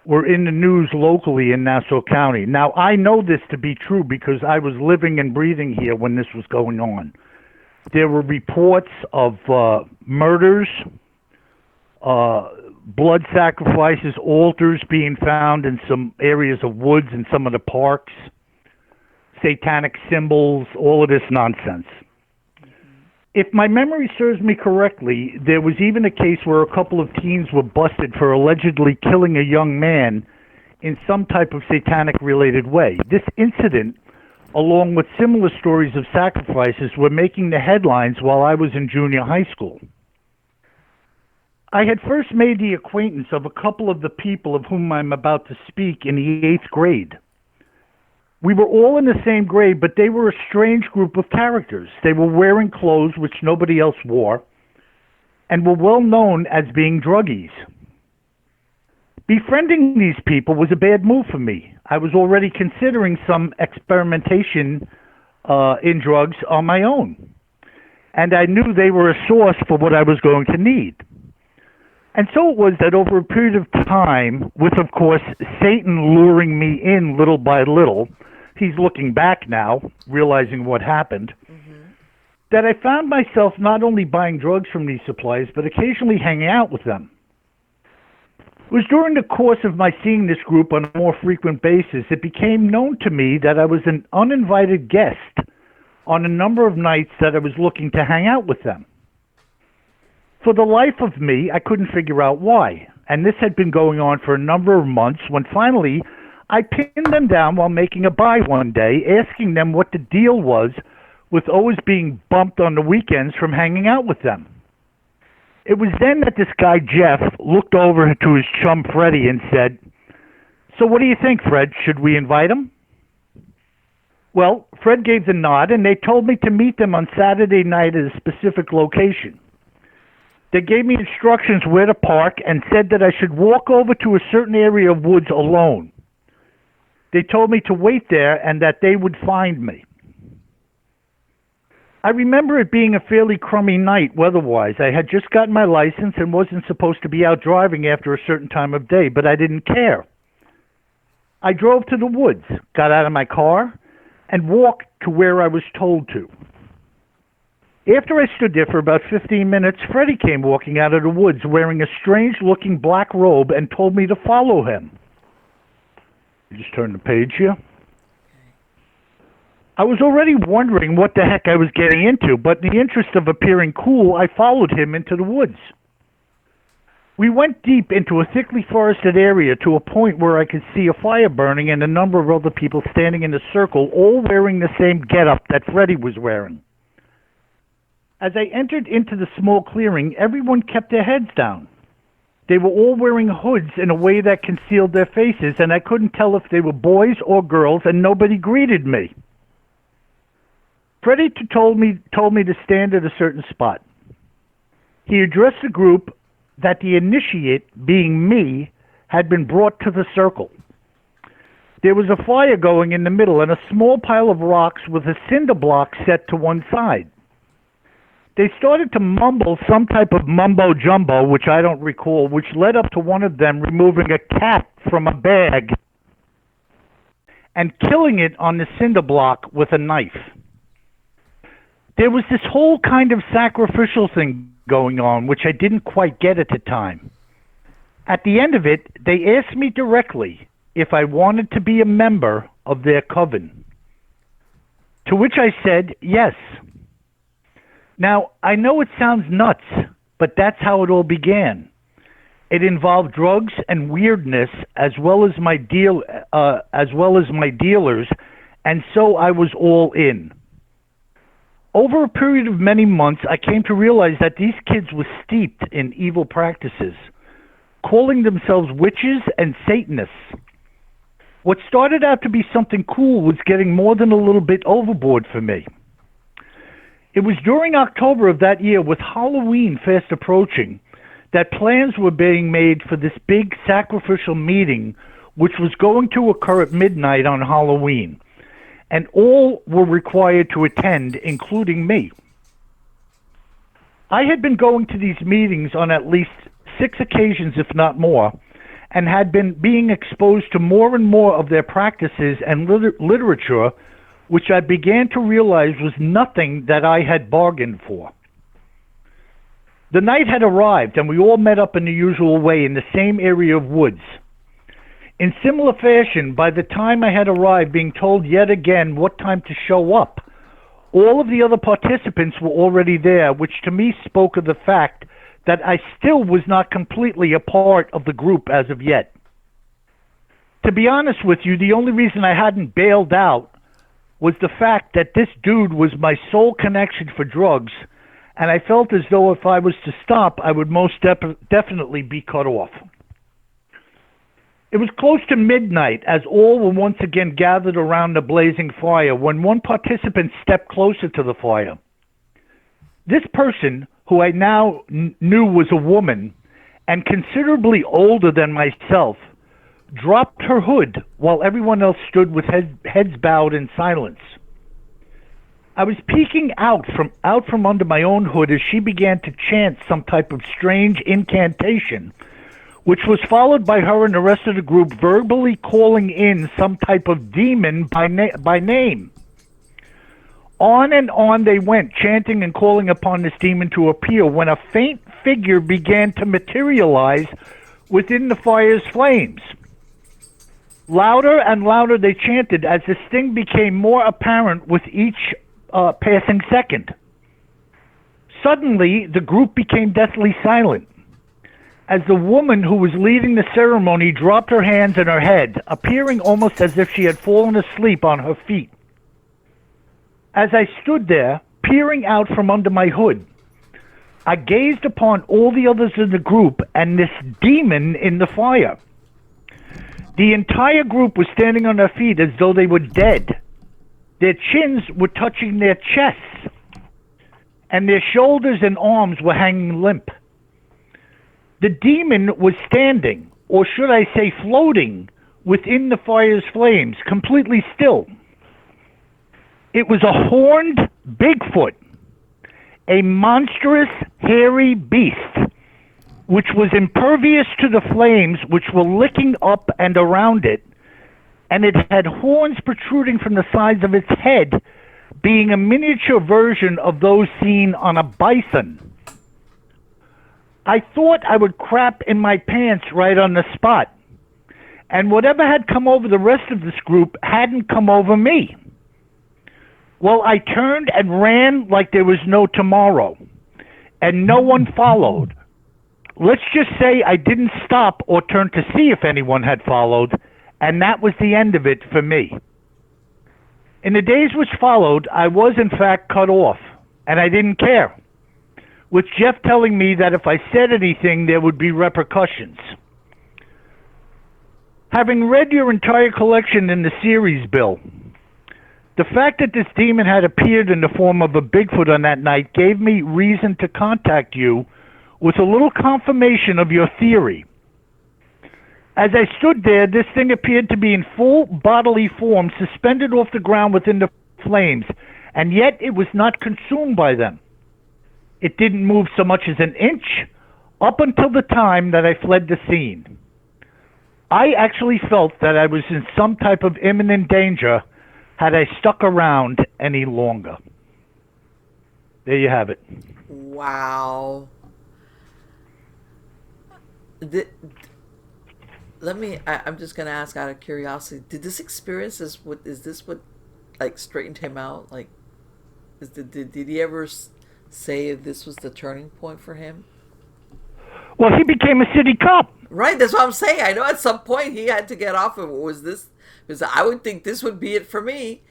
were in the news locally in Nassau County. Now, I know this to be true because I was living and breathing here when this was going on. There were reports of murders, blood sacrifices, altars being found in some areas of woods in some of the parks, satanic symbols, all of this nonsense. If my memory serves me correctly, there was even a case where a couple of teens were busted for allegedly killing a young man in some type of satanic-related way. This incident, along with similar stories of sacrifices, were making the headlines while I was in junior high school. I had first made the acquaintance of a couple of the people of whom I'm about to speak in the 8th grade. We were all in the same grade, but they were a strange group of characters. They were wearing clothes which nobody else wore, and were well known as being druggies. Befriending these people was a bad move for me. I was already considering some experimentation in drugs on my own, and I knew they were a source for what I was going to need. And so it was that over a period of time, with, of course, Satan luring me in little by little, he's looking back now, realizing what happened, that I found myself not only buying drugs from these suppliers, but occasionally hanging out with them. It was during the course of my seeing this group on a more frequent basis, it became known to me that I was an uninvited guest on a number of nights that I was looking to hang out with them. For the life of me, I couldn't figure out why, and this had been going on for a number of months when finally I pinned them down while making a buy one day, asking them what the deal was with always being bumped on the weekends from hanging out with them. It was then that this guy, Jeff, looked over to his chum, Freddie, and said, "So what do you think, Fred? Should we invite him?" Well, Fred gave the nod, and they told me to meet them on Saturday night at a specific location. They gave me instructions where to park and said that I should walk over to a certain area of woods alone. They told me to wait there and that they would find me. I remember it being a fairly crummy night weather-wise. I had just gotten my license and wasn't supposed to be out driving after a certain time of day, but I didn't care. I drove to the woods, got out of my car, and walked to where I was told to. After I stood there for about 15 minutes, Freddie came walking out of the woods wearing a strange-looking black robe and told me to follow him. Just turn the page here. I was already wondering what the heck I was getting into, but in the interest of appearing cool, I followed him into the woods. We went deep into a thickly forested area to a point where I could see a fire burning and a number of other people standing in a circle, all wearing the same getup that Freddie was wearing. As I entered into the small clearing, everyone kept their heads down. They were all wearing hoods in a way that concealed their faces, and I couldn't tell if they were boys or girls, and nobody greeted me. Freddie told me to stand at a certain spot. He addressed the group that the initiate, being me, had been brought to the circle. There was a fire going in the middle and a small pile of rocks with a cinder block set to one side. They started to mumble some type of mumbo-jumbo, which I don't recall, which led up to one of them removing a cat from a bag and killing it on the cinder block with a knife. There was this whole kind of sacrificial thing going on, which I didn't quite get at the time. At the end of it, they asked me directly if I wanted to be a member of their coven, to which I said yes. Now, I know it sounds nuts, but that's how it all began. It involved drugs and weirdness as well as my dealers, and so I was all in. Over a period of many months, I came to realize that these kids were steeped in evil practices, calling themselves witches and Satanists. What started out to be something cool was getting more than a little bit overboard for me. It was during October of that year, with Halloween fast approaching, that plans were being made for this big sacrificial meeting, which was going to occur at midnight on Halloween, and all were required to attend, including me. I had been going to these meetings on at least 6 occasions, if not more, and had been being exposed to more and more of their practices and literature, which I began to realize was nothing that I had bargained for. The night had arrived, and we all met up in the usual way in the same area of woods. In similar fashion, by the time I had arrived, being told yet again what time to show up, all of the other participants were already there, which to me spoke of the fact that I still was not completely a part of the group as of yet. To be honest with you, the only reason I hadn't bailed out was the fact that this dude was my sole connection for drugs, and I felt as though if I was to stop, I would most definitely be cut off. It was close to midnight as all were once again gathered around the blazing fire when one participant stepped closer to the fire. This person, who I now knew was a woman and considerably older than myself, dropped her hood while everyone else stood with heads bowed in silence. I was peeking out from under my own hood as she began to chant some type of strange incantation, which was followed by her and the rest of the group verbally calling in some type of demon by name. On and on they went, chanting and calling upon this demon to appear, when a faint figure began to materialize within the fire's flames. Louder and louder they chanted as this thing became more apparent with each passing second. Suddenly, the group became deathly silent, as the woman who was leading the ceremony dropped her hands on her head, appearing almost as if she had fallen asleep on her feet. As I stood there, peering out from under my hood, I gazed upon all the others in the group and this demon in the fire. The entire group was standing on their feet as though they were dead. Their chins were touching their chests, and their shoulders and arms were hanging limp. The demon was standing, or should I say floating, within the fire's flames, completely still. It was a horned Bigfoot, a monstrous, hairy beast, which was impervious to the flames which were licking up and around it, and it had horns protruding from the sides of its head, being a miniature version of those seen on a bison. I thought I would crap in my pants right on the spot, and whatever had come over the rest of this group hadn't come over me. Well, I turned and ran like there was no tomorrow, and no one followed. Let's just say I didn't stop or turn to see if anyone had followed, and that was the end of it for me. In the days which followed, I was in fact cut off, and I didn't care, with Jeff telling me that if I said anything, there would be repercussions. Having read your entire collection in the series, Bill, the fact that this demon had appeared in the form of a Bigfoot on that night gave me reason to contact you was a little confirmation of your theory. As I stood there, this thing appeared to be in full bodily form, suspended off the ground within the flames, and yet it was not consumed by them. It didn't move so much as an inch up until the time that I fled the scene. I actually felt that I was in some type of imminent danger had I stuck around any longer. There you have it. Wow. I'm just gonna ask out of curiosity. Did this experience is this what like straightened him out? Like, did he ever say if this was the turning point for him? Well, he became a city cop. Right, that's what I'm saying. I know at some point he had to get off of it. Was this? Because I would think this would be it for me.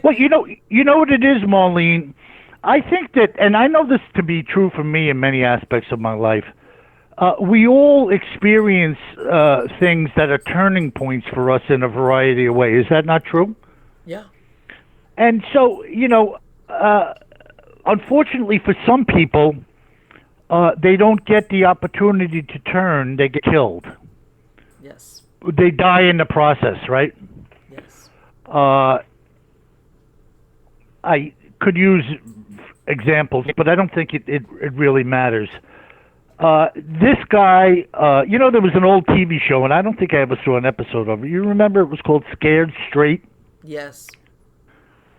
Well, you know what it is, Marlene. I think that, and I know this to be true for me in many aspects of my life. We all experience things that are turning points for us in a variety of ways. Is that not true? Yeah. And so, unfortunately for some people, they don't get the opportunity to turn. They get killed. Yes. They die in the process, right? Yes. I could use examples, but I don't think it really matters. This guy, there was an old TV show, and I don't think I ever saw an episode of it. You remember it was called Scared Straight? Yes.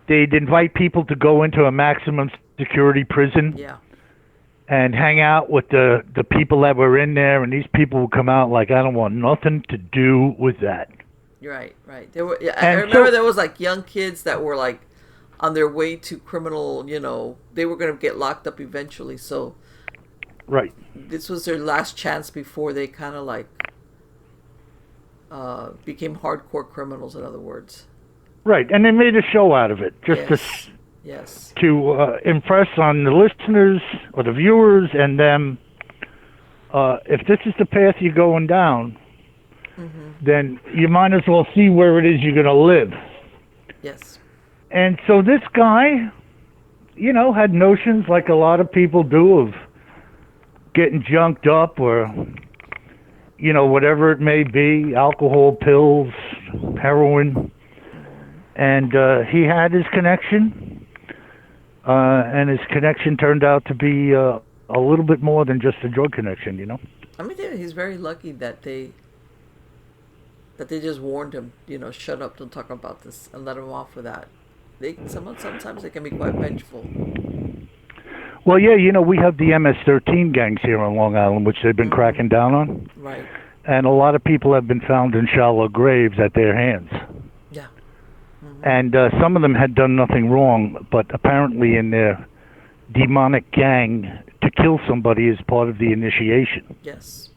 They'd invite people to go into a maximum security prison. Yeah. And hang out with the people that were in there, and these people would come out like, I don't want nothing to do with that. Right. There were. Yeah, I remember there was like young kids that were like on their way to criminal. They were going to get locked up eventually. So. Right. This was their last chance before they kind of like became hardcore criminals. In other words. Right, and they made a show out of it just to impress on the listeners or the viewers and them. If this is the path you're going down, then you might as well see where it is you're going to live. Yes. And so this guy, had notions like a lot of people do of getting junked up or, whatever it may be, alcohol, pills, heroin. And he had his connection, and his connection turned out to be a little bit more than just a drug connection, I mean, he's very lucky that they just warned him, shut up, don't talk about this, and let him off with that. Sometimes they can be quite vengeful. Well, yeah, we have the MS-13 gangs here on Long Island, which they've been cracking down on. Right. And a lot of people have been found in shallow graves at their hands. Yeah. And some of them had done nothing wrong, but apparently in their demonic gang, to kill somebody is part of the initiation. Yes.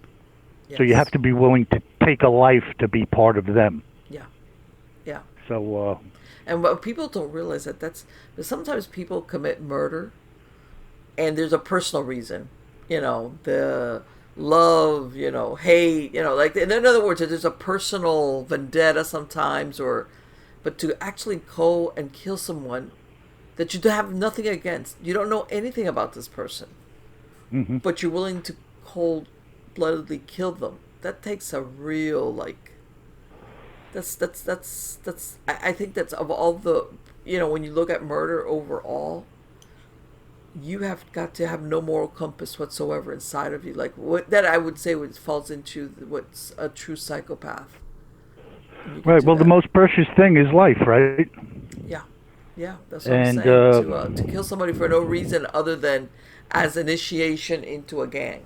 So you have to be willing to take a life to be part of them. Yeah. So. And what people don't realize that sometimes people commit murder, and there's a personal reason, the love, hate, like in other words, there's a personal vendetta sometimes, but to actually go and kill someone that you have nothing against, you don't know anything about this person, but you're willing to cold-bloodedly kill them. That takes a real I think that's of all the, when you look at murder overall, you have got to have no moral compass whatsoever inside of you. Like that, I would say falls into what's a true psychopath. Right. Well, the most precious thing is life, right? Yeah. That's what I'm saying. To kill somebody for no reason other than as initiation into a gang.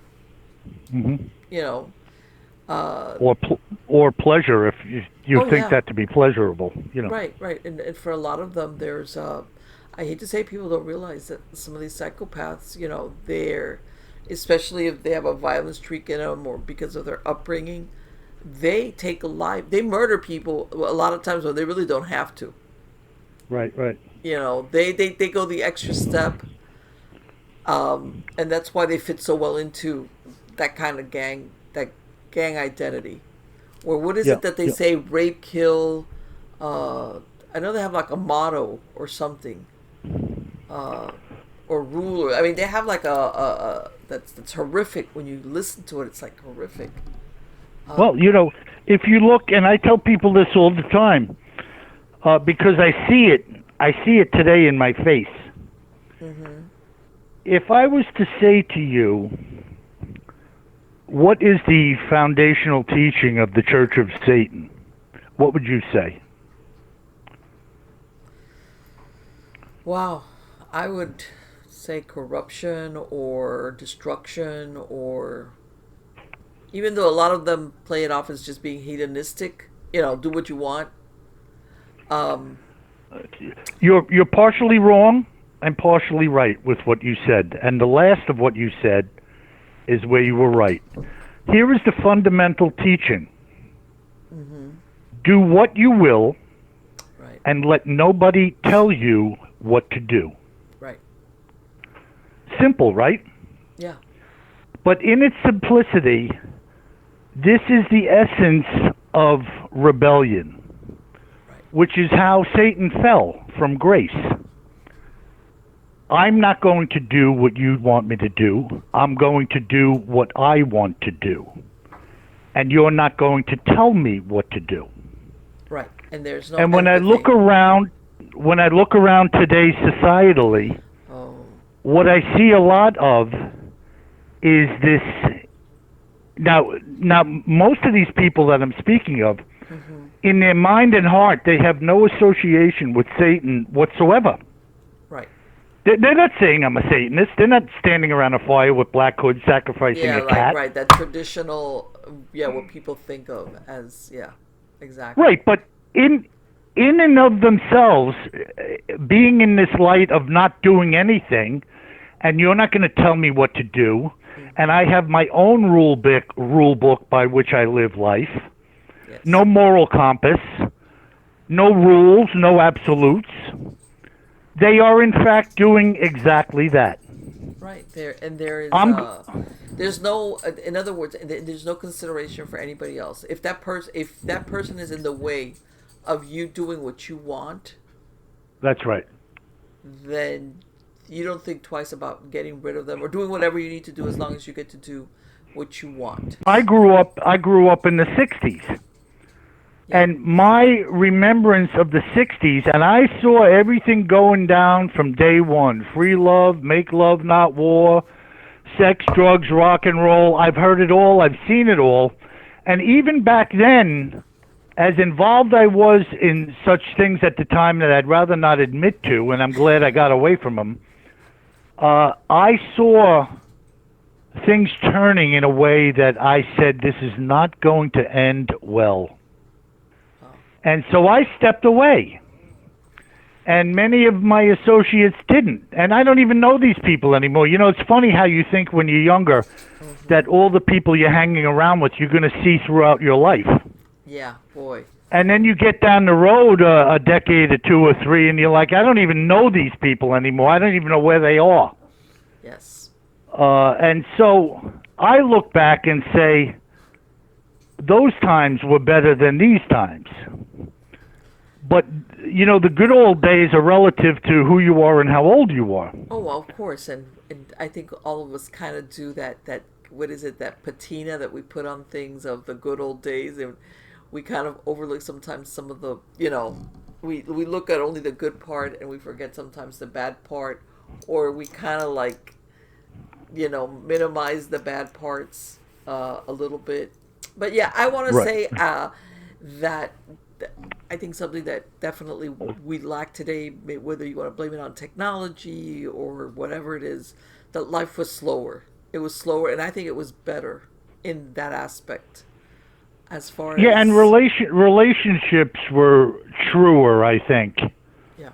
Or pleasure, if you think that to be pleasurable. Right. And for a lot of them, there's I hate to say, people don't realize that some of these psychopaths, they're, especially if they have a violent streak in them or because of their upbringing, they take a life. They murder people a lot of times when they really don't have to. Right. They go the extra step, and that's why they fit so well into that kind of gang identity. Or what is it that they say? Rape, kill. I know they have like a motto or something. or ruler. I mean, they have like a that's horrific when you listen to it. It's like horrific. Well, if you look, and I tell people this all the time, because I see it today in my face. Mm-hmm. If I was to say to you, what is the foundational teaching of the Church of Satan? What would you say? Wow, I would say corruption or destruction, or even though a lot of them play it off as just being hedonistic, do what you want. You're partially wrong and partially right with what you said, and the last of what you said is where you were right. Here is the fundamental teaching. Mm-hmm. Do what you will, right, and let nobody tell you what to do. Right. Simple, right? Yeah. But in its simplicity, this is the essence of rebellion, Right. which is how Satan fell from grace. I'm not going to do what you want me to do. I'm going to do what I want to do. And you're not going to tell me what to do. Right. And there's no And when empathy. when I look around today societally, what I see a lot of is this. Now most of these people that I'm speaking of, mm-hmm. in their mind and heart, they have no association with Satan whatsoever. Right. They're not saying I'm a Satanist. They're not standing around a fire with black hoods sacrificing a cat. Right. That traditional, what people think of as, exactly. Right, but in and of themselves, being in this light of not doing anything, and you're not going to tell me what to do, Mm-hmm. and I have my own rule book by which I live life. Yes. No moral compass, no rules, no absolutes. They are in fact doing exactly that. Right. There is there's no, in other words, there's no consideration for anybody else. If that person is in the way of you doing what you want, That's right. then you don't think twice about getting rid of them or doing whatever you need to do as long as you get to do what you want. I grew up in the 60s. And my remembrance of the 60s, and I saw everything going down from day one. Free love, make love, not war, sex, drugs, rock and roll. I've heard it all. I've seen it all. And even back then, as involved I was in such things at the time that I'd rather not admit to, and I'm glad I got away from them, I saw things turning in a way that I said, this is not going to end well. And so I stepped away. And many of my associates didn't. And I don't even know these people anymore. It's funny how you think when you're younger that all the people you're hanging around with, you're going to see throughout your life. Yeah, boy. And then you get down the road a decade or two or three, and you're like, I don't even know these people anymore. I don't even know where they are. Yes. And so I look back and say, those times were better than these times. But, the good old days are relative to who you are and how old you are. Oh, well, of course. And I think all of us kind of do that, what is it, that patina that we put on things of the good old days. And we kind of overlook sometimes some of the, we look at only the good part and we forget sometimes the bad part. Or we kind of minimize the bad parts a little bit. But yeah, I want to say that I think something that definitely we lack today, whether you want to blame it on technology or whatever it is, that life was slower. It was slower, and I think it was better in that aspect. As far as and relationships were truer, I think. Yeah.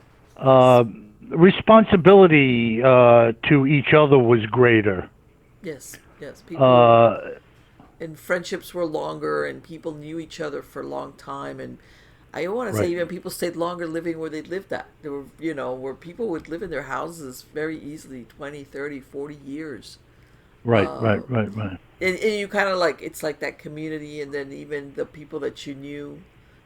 Responsibility to each other was greater. Yes. People. And friendships were longer, and people knew each other for a long time. And I want to say even people stayed longer living where they lived at. There were, where people would live in their houses very easily, 20, 30, 40 years. Right. And you kind of it's like that community, and then even the people that you knew.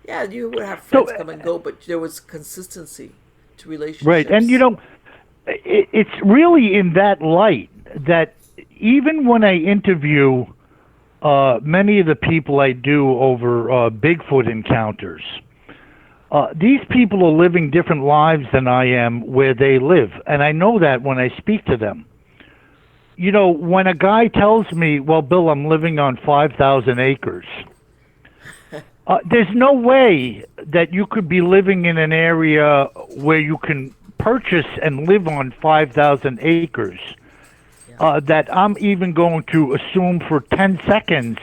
Yeah, you would have friends come and go, but there was consistency to relationships. Right, and it's really in that light that even when I interview many of the people I do over Bigfoot encounters, these people are living different lives than I am where they live, and I know that when I speak to them. You know, when a guy tells me, well, Bill, I'm living on 5,000 acres, there's no way that you could be living in an area where you can purchase and live on 5,000 acres that I'm even going to assume for 10 seconds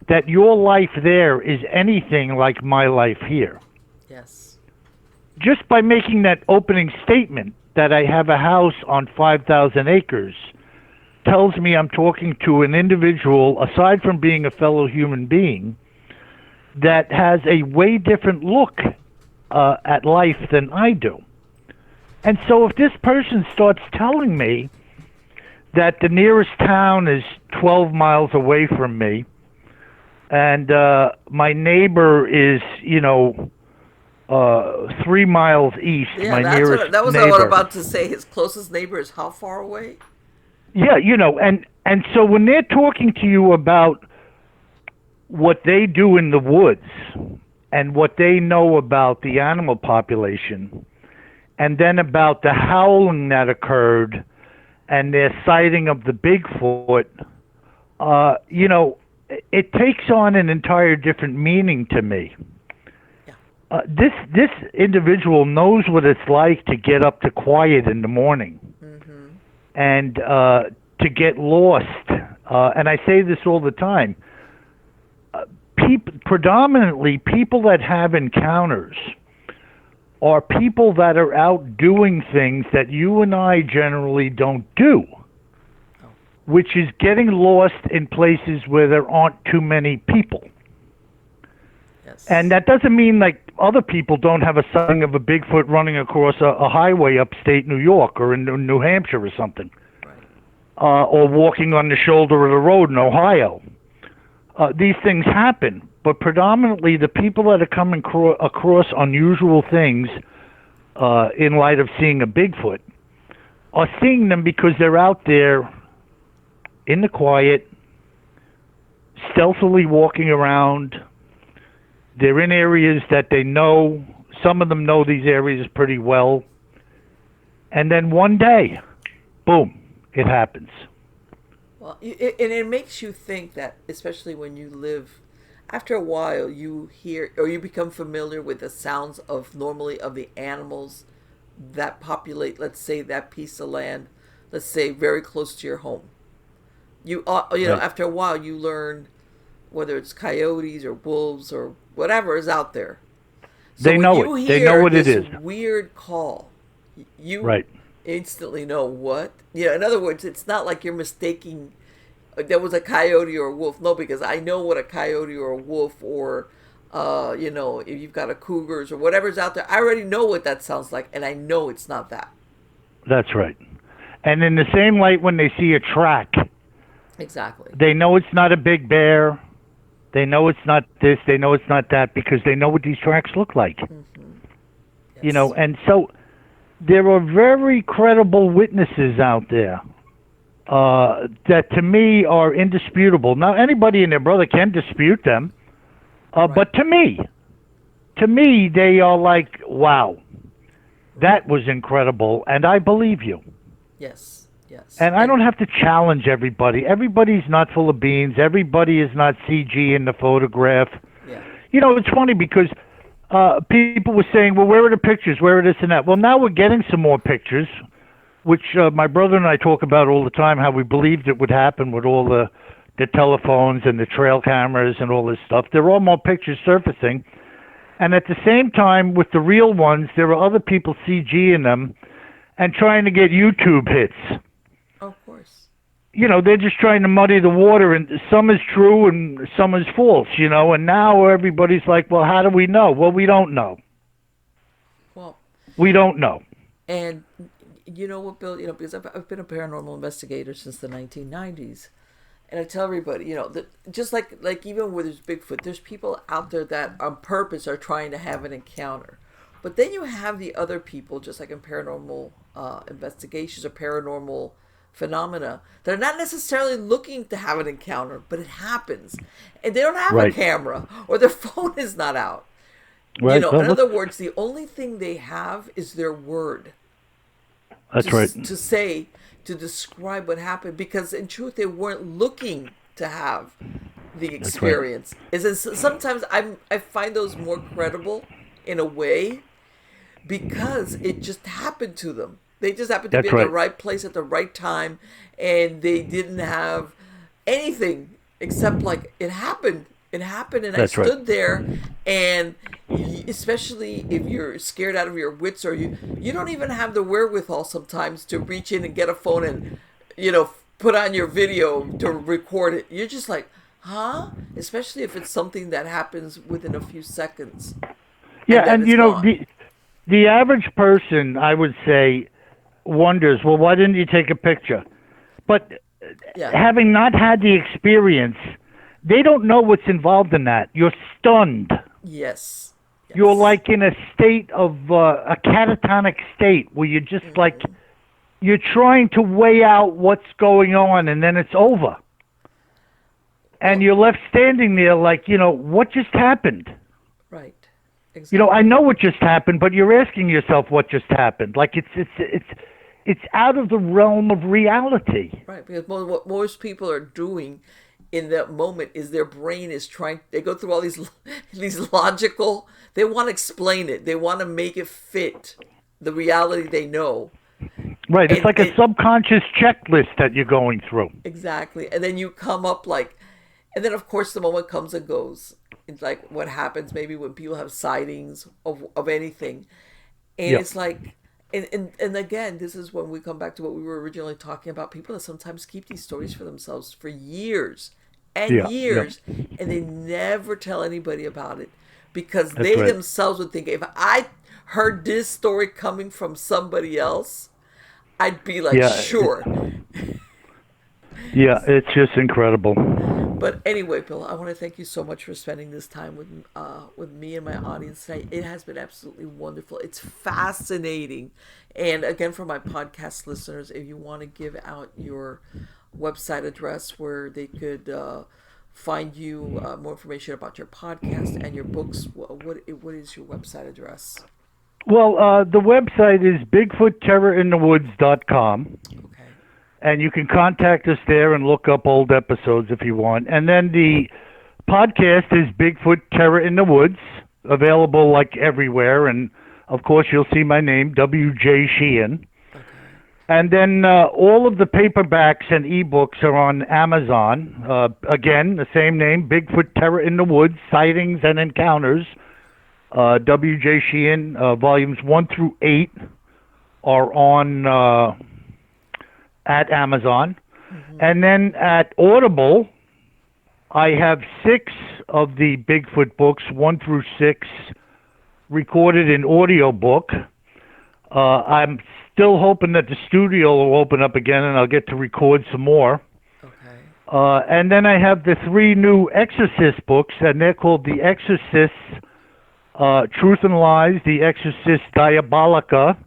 that your life there is anything like my life here. Yes. Just by making that opening statement that I have a house on 5,000 acres tells me I'm talking to an individual, aside from being a fellow human being, that has a way different look at life than I do. And so if this person starts telling me that the nearest town is 12 miles away from me, and my neighbor is, 3 miles east, Yeah, my nearest that was neighbor. what I was about to say. His closest neighbor is how far away? Yeah, and so when they're talking to you about what they do in the woods and what they know about the animal population, and then about the howling that occurred and their sighting of the Bigfoot, it takes on an entire different meaning to me. Yeah. This individual knows what it's like to get up to quiet in the morning, and to get lost. And I say this all the time. Predominantly, people that have encounters are people that are out doing things that you and I generally don't do, which is getting lost in places where there aren't too many people. Yes. And that doesn't mean like other people don't have a sighting of a Bigfoot running across a highway upstate New York or in New Hampshire or something, or walking on the shoulder of the road in Ohio. These things happen, but predominantly the people that are coming across unusual things in light of seeing a Bigfoot are seeing them because they're out there in the quiet, stealthily walking around. They're in areas that they know. Some of them know these areas pretty well. And then one day, boom, it happens. Well, and it makes you think that, especially when you live, after a while, you hear or you become familiar with the sounds of normally of the animals that populate, let's say, that piece of land, let's say, very close to your home. After a while, you learn whether it's coyotes or wolves or whatever is out there. So they know it. They know what it is. Weird call. Right. Instantly know what. In other words, it's not like you're mistaking there was a coyote or a wolf. No, because I know what a coyote or a wolf or if you've got a cougars or whatever's out there, I already know what that sounds like, and I know it's not that. That's right. And in the same light, when they see a track, exactly, they know it's not a big bear. They know it's not this. They know it's not that because they know what these tracks look like. Mm-hmm. Yes. And so there are very credible witnesses out there that to me are indisputable. Now, anybody and their brother can dispute them, right. But to me, they are like, wow, that was incredible, and I believe you. Yes. And I don't have to challenge everybody. Everybody's not full of beans. Everybody is not CG in the photograph. Yeah. It's funny because people were saying, well, where are the pictures? Where are this and that? Well, now we're getting some more pictures, which my brother and I talk about all the time, how we believed it would happen with all the telephones and the trail cameras and all this stuff. There are more pictures surfacing. And at the same time, with the real ones, there are other people CGing them and trying to get YouTube hits. Of course. They're just trying to muddy the water, and some is true and some is false, and now everybody's like, well, how do we know? Well, we don't know. Well, we don't know. And you know what, Bill, because I've been a paranormal investigator since the 1990s, and I tell everybody, that just like even where there's Bigfoot, there's people out there that on purpose are trying to have an encounter, But then you have the other people, just like in paranormal investigations or paranormal phenomena, they're not necessarily looking to have an encounter, but it happens. And they don't have a Right. camera or their phone is not out. Right. In other words, the only thing they have is their word. That's right. To say, to describe what happened, because in truth, they weren't looking to have the experience. Sometimes I find those more credible in a way because it just happened to them. They just happened to be in the right place at the right time, and they didn't have anything except like it happened. It happened, and I stood there, and especially if you're scared out of your wits, or you don't even have the wherewithal sometimes to reach in and get a phone and put on your video to record it. You're just like, huh? Especially if it's something that happens within a few seconds. Yeah, and the average person, I would say, wonders, well, why didn't you take a picture? But having not had the experience, they don't know what's involved in that. You're stunned. Yes. You're like in a state of a catatonic state where you're just like, you're trying to weigh out what's going on, and then it's over. And you're left standing there like, what just happened? Right. Exactly. I know what just happened, but you're asking yourself what just happened. Like it's out of the realm of reality. Right, because what most people are doing in that moment is their brain is they go through all these logical, they want to explain it. They want to make it fit the reality they know. Right, it's like a subconscious checklist that you're going through. Exactly. And then you come up and then of course the moment comes and goes. It's like what happens maybe when people have sightings of anything. And it's like, and again, this is when we come back to what we were originally talking about, people that sometimes keep these stories for themselves for years and years, and they never tell anybody about it because they themselves would think, if I heard this story coming from somebody else, I'd be like, sure. Yeah, it's just incredible. But anyway, Bill, I want to thank you so much for spending this time with me and my audience tonight. It has been absolutely wonderful. It's fascinating. And again, for my podcast listeners, if you want to give out your website address where they could find you, more information about your podcast and your books, what is your website address? Well, the website is BigfootTerrorInTheWoods.com. And you can contact us there and look up old episodes if you want. And then the podcast is Bigfoot Terror in the Woods, available like everywhere. And, of course, you'll see my name, W.J. Sheehan. Okay. And then all of the paperbacks and ebooks are on Amazon. Again, the same name, Bigfoot Terror in the Woods, Sightings and Encounters. W.J. Sheehan, volumes 1 through 8 are on at Amazon. And then at Audible, I have 6 of the Bigfoot books, 1 through 6, recorded in audiobook. I'm still hoping that the studio will open up again and I'll get to record some more. Okay. And then I have the 3 new Exorcist books, and they're called The Exorcist, Truth and Lies, The Exorcist Diabolica,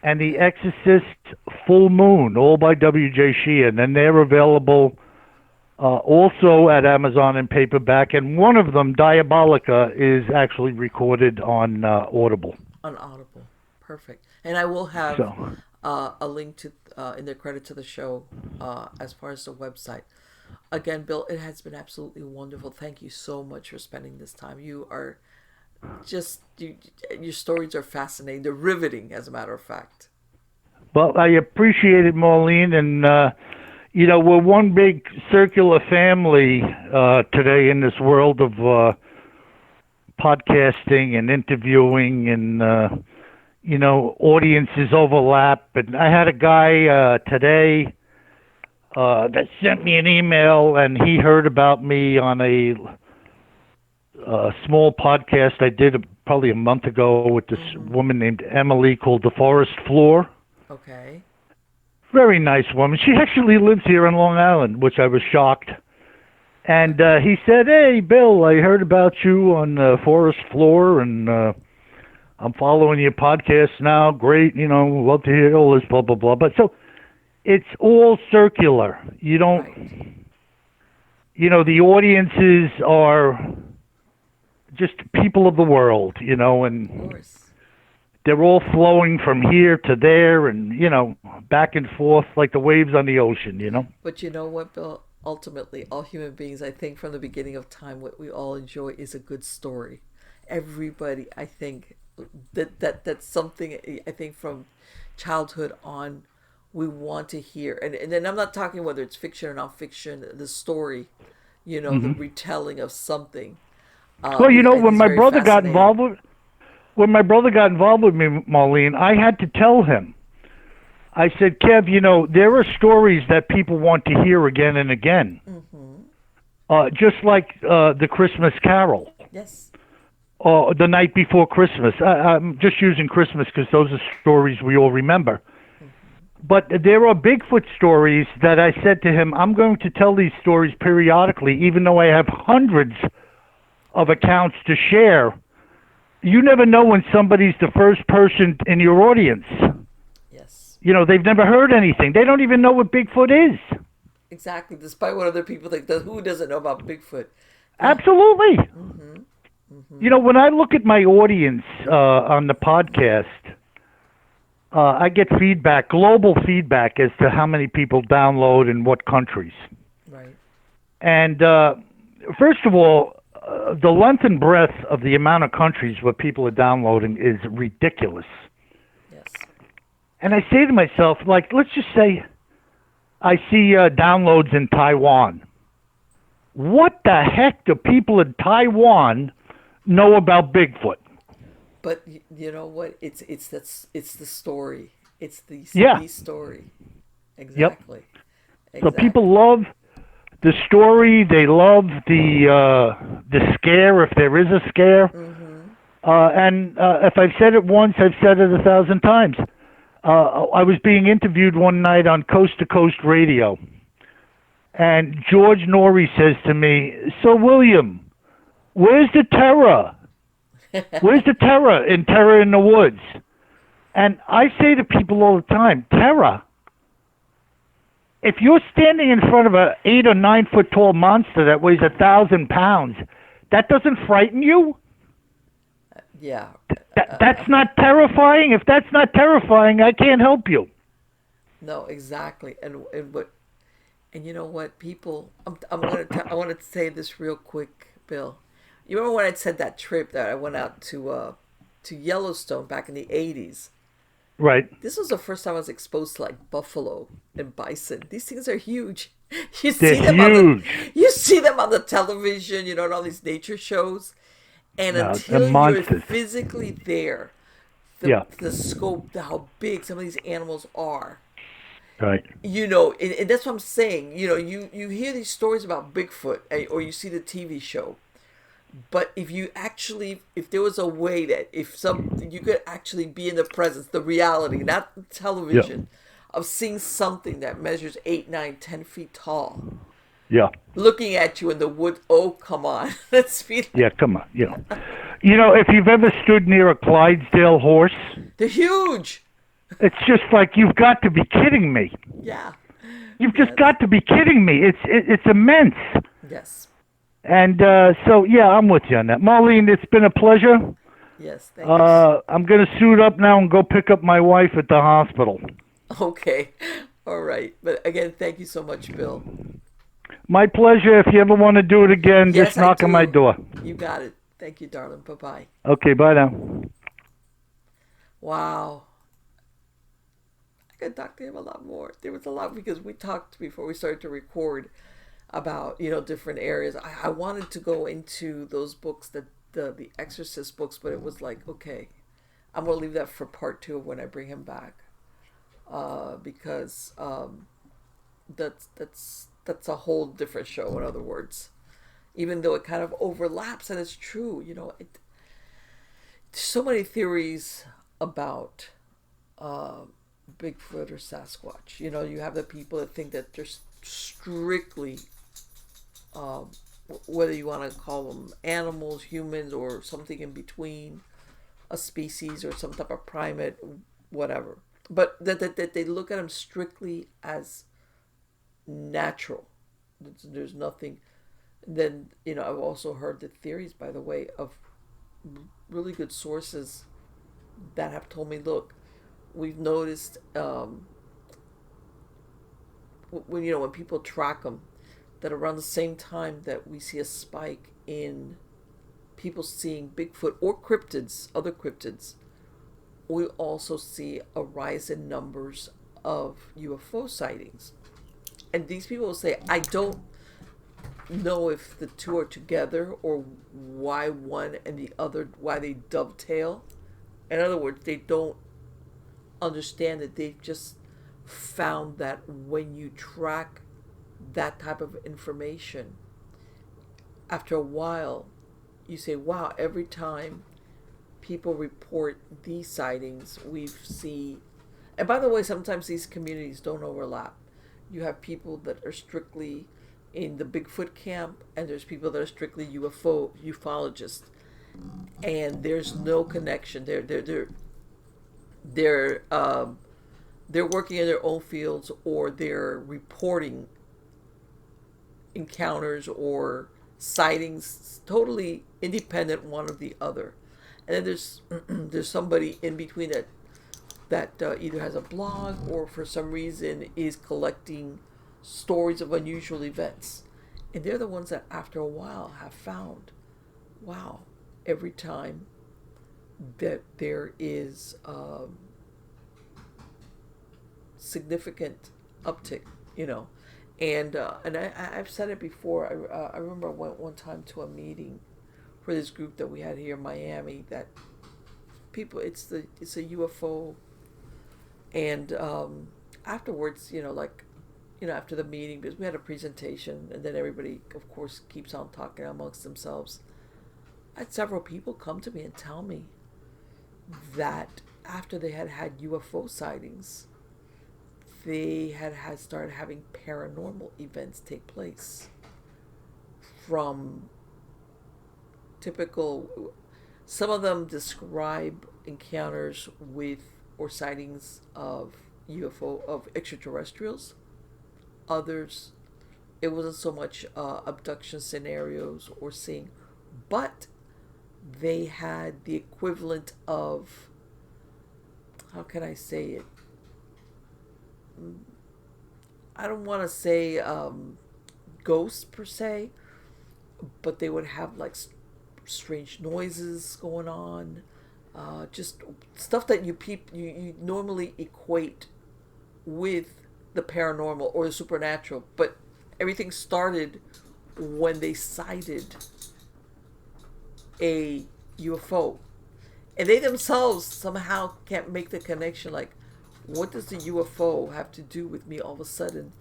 and The Exorcist Full Moon, all by W.J. Sheehan. And they're available also at Amazon in paperback. And one of them, Diabolica, is actually recorded on Audible. On Audible. Perfect. And I will have a link to in the credit to the show as far as the website. Again, Bill, it has been absolutely wonderful. Thank you so much for spending this time. You are your stories are fascinating. They're riveting, as a matter of fact. Well, I appreciate it, Maureen, and we're one big circular family today in this world of podcasting and interviewing, and audiences overlap. And I had a guy today that sent me an email, and he heard about me on a small podcast I did probably a month ago with this woman named Emily called The Forest Floor. Okay. Very nice woman. She actually lives here in Long Island, which I was shocked. And he said, "Hey, Bill, I heard about you on Forest Floor, and I'm following your podcast now. Great, love to hear all this, blah, blah, blah. But so it's all circular. You don't, Right. the audiences are just people of the world, Of and course. they're all flowing from here to there and, back and forth like the waves on the ocean. But you know what, Bill? Ultimately, all human beings, I think, from the beginning of time, what we all enjoy is a good story. Everybody, I think, that's something I think from childhood on we want to hear. And then I'm not talking whether it's fiction or nonfiction, the story, the Hmm. retelling of something. Well, I think when it's my very brother got fascinating. involved with when my brother got involved with me, Marlene, I had to tell him. I said, Kev, there are stories that people want to hear again and again, Mm-hmm. just like the Christmas Carol, Yes. or the night before Christmas. I'm just using Christmas because those are stories we all remember. Mm-hmm. But there are Bigfoot stories that I said to him, I'm going to tell these stories periodically, even though I have hundreds of accounts to share. You never know when somebody's the first person in your audience. Yes. They've never heard anything. They don't even know what Bigfoot is. Exactly. Despite what other people think, who doesn't know about Bigfoot? Yeah. Absolutely. Mm-hmm. Mm-hmm. When I look at my audience on the podcast, I get feedback, global feedback, as to how many people download in what countries. Right. And first of all, the length and breadth of the amount of countries where people are downloading is ridiculous. Yes. And I say to myself, like, let's just say I see downloads in Taiwan. What the heck do people in Taiwan know about Bigfoot? But you know what? It's the story. It's Yeah. the story. Yep. Exactly. So people Exactly. love the story. They love the scare, if there is a scare. Mm-hmm. And if I've said it once, I've said it 1,000 times. I was being interviewed one night on Coast to Coast Radio, and George Norrie says to me, "So William, where's the terror? Where's the terror in Terror in the Woods?" And I say to people all the time, terror. If you're standing in front of a 8 or 9 foot tall monster that weighs 1,000 pounds, that doesn't frighten you. Yeah. That's not terrifying. If that's not terrifying, I can't help you. No, exactly. And you know what, people, I want to say this real quick, Bill. You remember when I said that trip that I went out to Yellowstone back in the 80s? Right. This was the first time I was exposed to like buffalo and bison. These things are huge. You They're see them on the huge. you see them on the television, and all these nature shows. And They're until you're monsters. physically there, Yeah. the scope, how big some of these animals are, Right. and that's what I'm saying. You hear these stories about Bigfoot, or you see the TV show, but if there was a way that if you could actually be in the presence, the reality, not the Yeah. television, of seeing something that measures 8, 9, 10 feet tall, Yeah. looking at you in the wood, oh come on, let's be Yeah. like, Come on. If you've ever stood near a Clydesdale horse, they're huge. it's just like you've got to be kidding me. Yeah. You've just Yes. got to be kidding me. It's immense. Yes. And so, yeah, I'm with you on that. Marlene, it's been a pleasure. Yes. Thank you. I'm going to suit up now and go pick up my wife at the hospital. Okay. All right. But again, thank you so much, Bill. My pleasure. If you ever want to do it again, just Yes, I knock on my do. door. You got it. Thank you, darling. Bye bye. Okay, bye now. Wow. I could talk to him a lot more. There was a lot because we talked before we started to record about different areas. I wanted to go into those books, the Exorcist books, but it was like, okay, I'm gonna leave that for part two of when I bring him back, because that's a whole different show. In other words, even though it kind of overlaps, and it's true, so many theories about Bigfoot or Sasquatch. You have the people that think that they're strictly, um, whether you want to call them animals, humans, or something in between. a species or some type of primate, whatever. But that they look at them strictly as natural. There's nothing. Then, I've also heard the theories, by the way, of really good sources that have told me, look, we've noticed when people track them, that around the same time that we see a spike in people seeing Bigfoot or cryptids, other cryptids, we also see a rise in numbers of UFO sightings. And these people will say, I don't know if the two are together or why one and the other, why they dovetail. In other words, they don't understand that they've just found that when you track that type of information, after a while, you say, wow, every time people report these sightings, we've seen. And by the way, sometimes these communities don't overlap. You have people that are strictly in the Bigfoot camp, and there's people that are strictly ufologists, and there's no connection. They're working in their own fields, or they're reporting encounters or sightings totally independent one of the other. And then there's somebody in between that either has a blog or for some reason is collecting stories of unusual events. And they're the ones that after a while have found, wow, every time that there is significant uptick, and I've said it before. I remember I went one time to a meeting for this group that we had here in Miami. That people, it's a UFO, and afterwards, after the meeting, because we had a presentation, and then everybody, of course, keeps on talking amongst themselves. I had several people come to me and tell me that after they had had UFO sightings, they had started having paranormal events take place. From typical, some of them describe encounters with or sightings of UFO, of extraterrestrials. Others, it wasn't so much abduction scenarios or seeing, but they had the equivalent of, how can I say it? I don't want to say ghosts per se, but they would have like strange noises going on, just stuff that you normally equate with the paranormal or the supernatural. But everything started when they sighted a UFO, and they themselves somehow can't make the connection. Like, what does the UFO have to do with me all of a sudden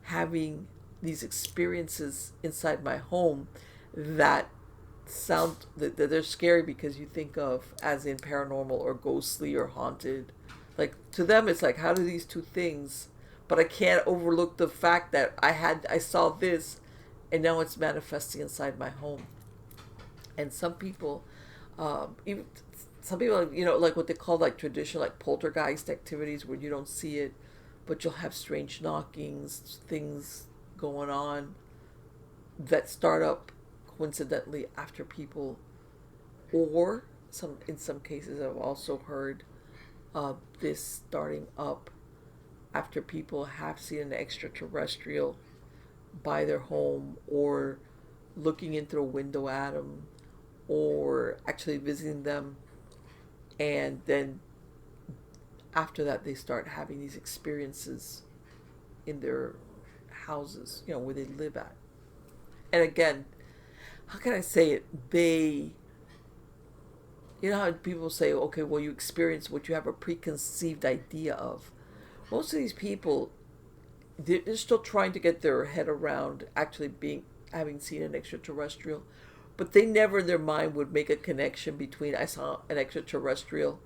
having these experiences inside my home that sound that they're scary, because you think of as in paranormal or ghostly or haunted. Like, to them it's like, how do these two things, but I can't overlook the fact that I saw this and now it's manifesting inside my home. And some people, even some people, like what they call like traditional, like poltergeist activities, where you don't see it, but you'll have strange knockings, things going on that start up coincidentally after people, or in some cases I've also heard this starting up after people have seen an extraterrestrial by their home, or looking in through a window at them, or actually visiting them, and then after that they start having these experiences in their houses, where they live at. And again, how can I say it? You know how people say, okay, well, you experience what you have a preconceived idea of. Most of these people, they're still trying to get their head around actually having seen an extraterrestrial, but they never in their mind would make a connection between, I saw an extraterrestrial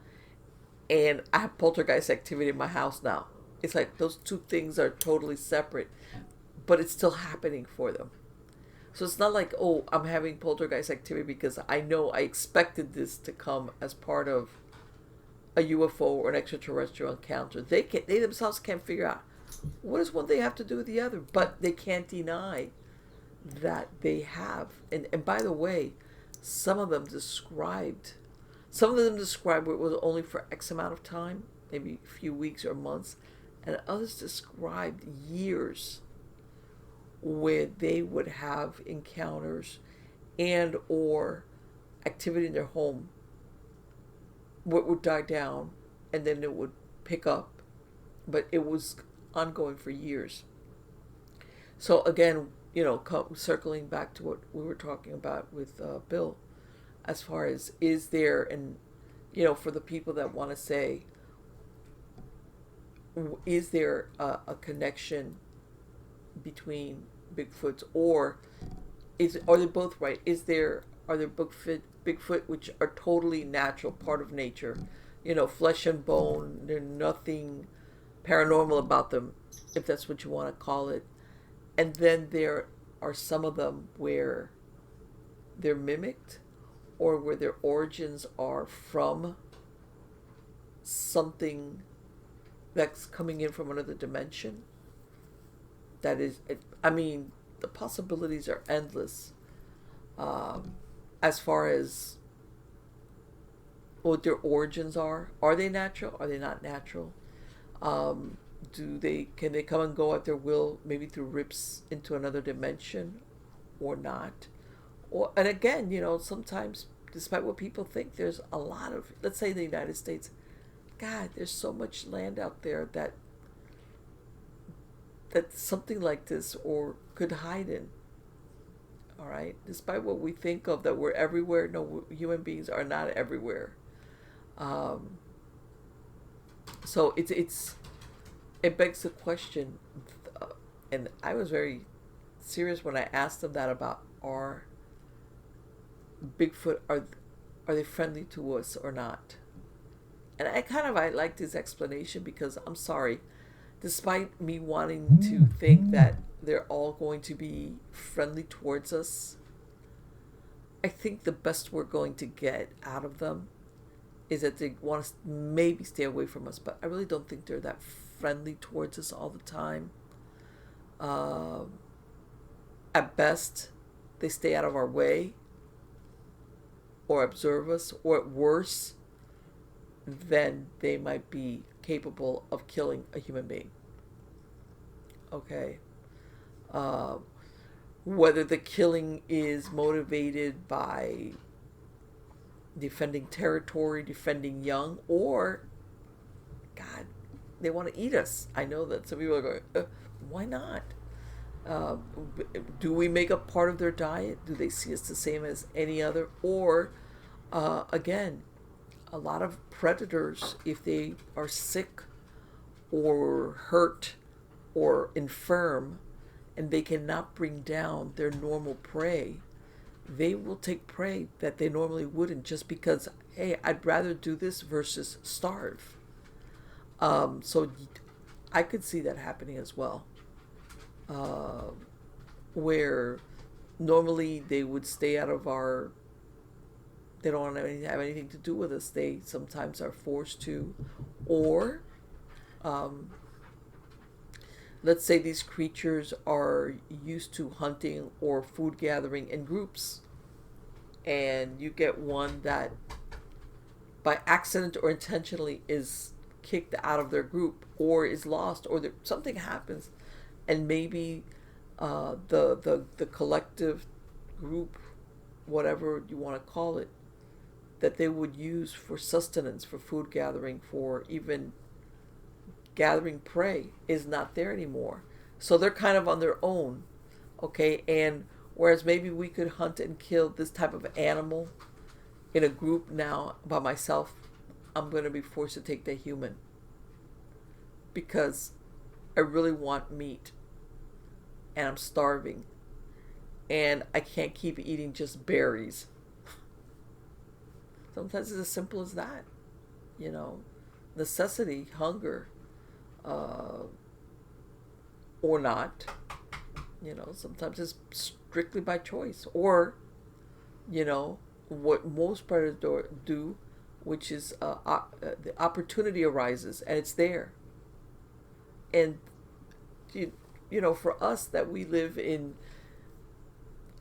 and I have poltergeist activity in my house now. It's like those two things are totally separate, but it's still happening for them. So it's not like, oh, I'm having poltergeist activity because I know I expected this to come as part of a UFO or an extraterrestrial encounter. They themselves can't figure out what does one thing have to do with the other, but they can't deny that they have. And by the way, some of them described where it was only for X amount of time, maybe a few weeks or months, and others described years where they would have encounters and or activity in their home what would die down and then it would pick up, but it was ongoing for years. So again, circling back to what we were talking about with Bill, as far as is there, and for the people that want to say, is there a connection between Bigfoots, or are they both right? Are there Bigfoot which are totally natural, part of nature, flesh and bone? There's nothing paranormal about them, if that's what you want to call it. And then there are some of them where they're mimicked, or where their origins are from something that's coming in from another dimension. That is, I mean, the possibilities are endless. As far as what their origins are they natural? Are they not natural? Can they come and go at their will, maybe through rips into another dimension, or not? And again, sometimes, despite what people think, there's a lot of, let's say, the United States. God, there's so much land out there that something like this or could hide in. All right, despite what we think of that we're everywhere, no, human beings are not everywhere. So it begs the question, and I was very serious when I asked them that about are Bigfoot, are they friendly to us or not? And I like this explanation because I'm sorry, despite me wanting to think that they're all going to be friendly towards us, I think the best we're going to get out of them is that they want to maybe stay away from us, but I really don't think they're that friendly towards us all the time. At best, they stay out of our way or observe us, or at worst, then they might be capable of killing a human being. Okay. Whether the killing is motivated by defending territory, defending young, or, God, they want to eat us. I know that some people are going, why not? Do we make up part of their diet? Do they see us the same as any other? Or, again, a lot of predators, if they are sick or hurt or infirm and they cannot bring down their normal prey, they will take prey that they normally wouldn't, just because, hey, I'd rather do this versus starve. So I could see that happening as well, where normally they would stay out of our, they don't want to have anything to do with us. They sometimes are forced to, or let's say these creatures are used to hunting or food gathering in groups, and you get one that by accident or intentionally is kicked out of their group, or is lost, or something happens, and maybe the collective group, whatever you want to call it, that they would use for sustenance, for food gathering, for even gathering prey, is not there anymore. So they're kind of on their own, okay? And whereas maybe we could hunt and kill this type of animal in a group, now by myself, I'm going to be forced to take the human because I really want meat and I'm starving and I can't keep eating just berries. Sometimes it's as simple as that, necessity, hunger, or not. Sometimes it's strictly by choice, or what most predators do, which is the opportunity arises and it's there. And for us that we live in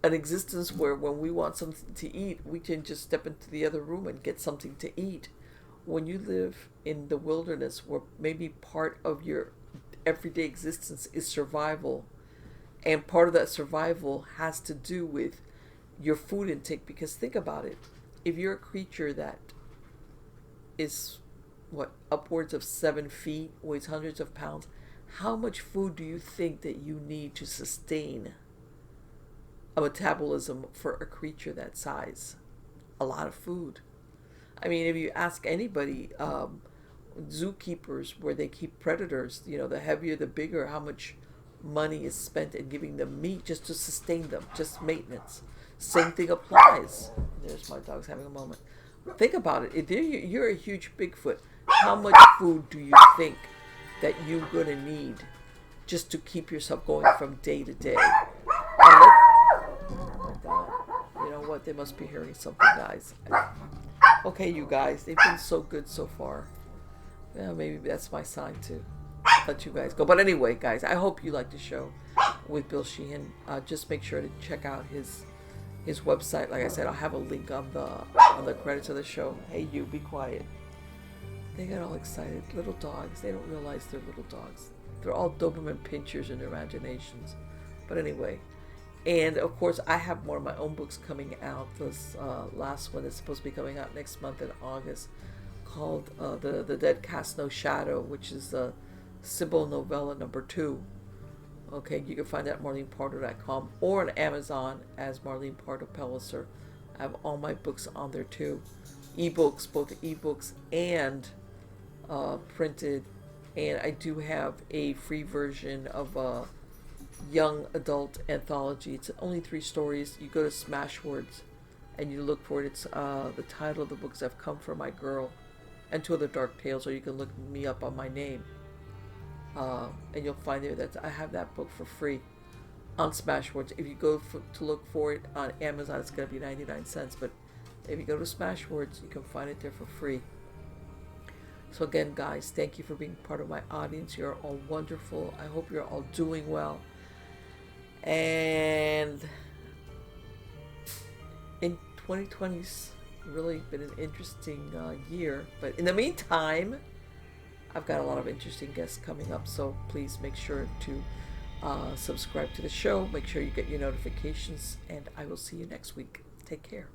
an existence where when we want something to eat, we can just step into the other room and get something to eat. When you live in the wilderness, where maybe part of your everyday existence is survival, and part of that survival has to do with your food intake. Because think about it, if you're a creature that is upwards of 7 feet, weighs hundreds of pounds, how much food do you think that you need to sustain a metabolism for a creature that size? A lot of food. I mean, if you ask anybody, zookeepers where they keep predators, the heavier the bigger, how much money is spent in giving them meat just to sustain them, just maintenance. Same thing applies. There's my dog's having a moment. Think about it. If you're a huge Bigfoot, how much food do you think that you're going to need just to keep yourself going from day to day? Oh my God. You know what? They must be hearing something, guys. Okay, you guys. They've been so good so far. Yeah, maybe that's my sign to let you guys go. But anyway, guys, I hope you liked the show with Bill Sheehan. Just make sure to check out his website. Like I said, I'll have a link on the credits of the show. Hey, you, be quiet. They get all excited. Little dogs. They don't realize they're little dogs. They're all Doberman pinchers in their imaginations. But anyway. And, of course, I have more of my own books coming out. This last one is supposed to be coming out next month in August, called The Dead Cast No Shadow, which is the Sybil novella number 2. Okay, you can find that at MarlenePardo.com or on Amazon as Marlene Pardo Pellicer. I have all my books on there, too. Ebooks, both ebooks and printed. And I do have a free version of a young adult anthology. It's only 3 stories. You go to Smashwords and you look for it. It's the title of the books I've Come For My Girl and 2 Other Dark Tales, or you can look me up on my name. And you'll find there that I have that book for free on Smashwords. If you go to look for it on Amazon, it's going to be 99 cents. But if you go to Smashwords, you can find it there for free. So again, guys, thank you for being part of my audience. You're all wonderful. I hope you're all doing well. And in 2020's really been an interesting year. But in the meantime, I've got a lot of interesting guests coming up. So please make sure to subscribe to the show. Make sure you get your notifications. And I will see you next week. Take care.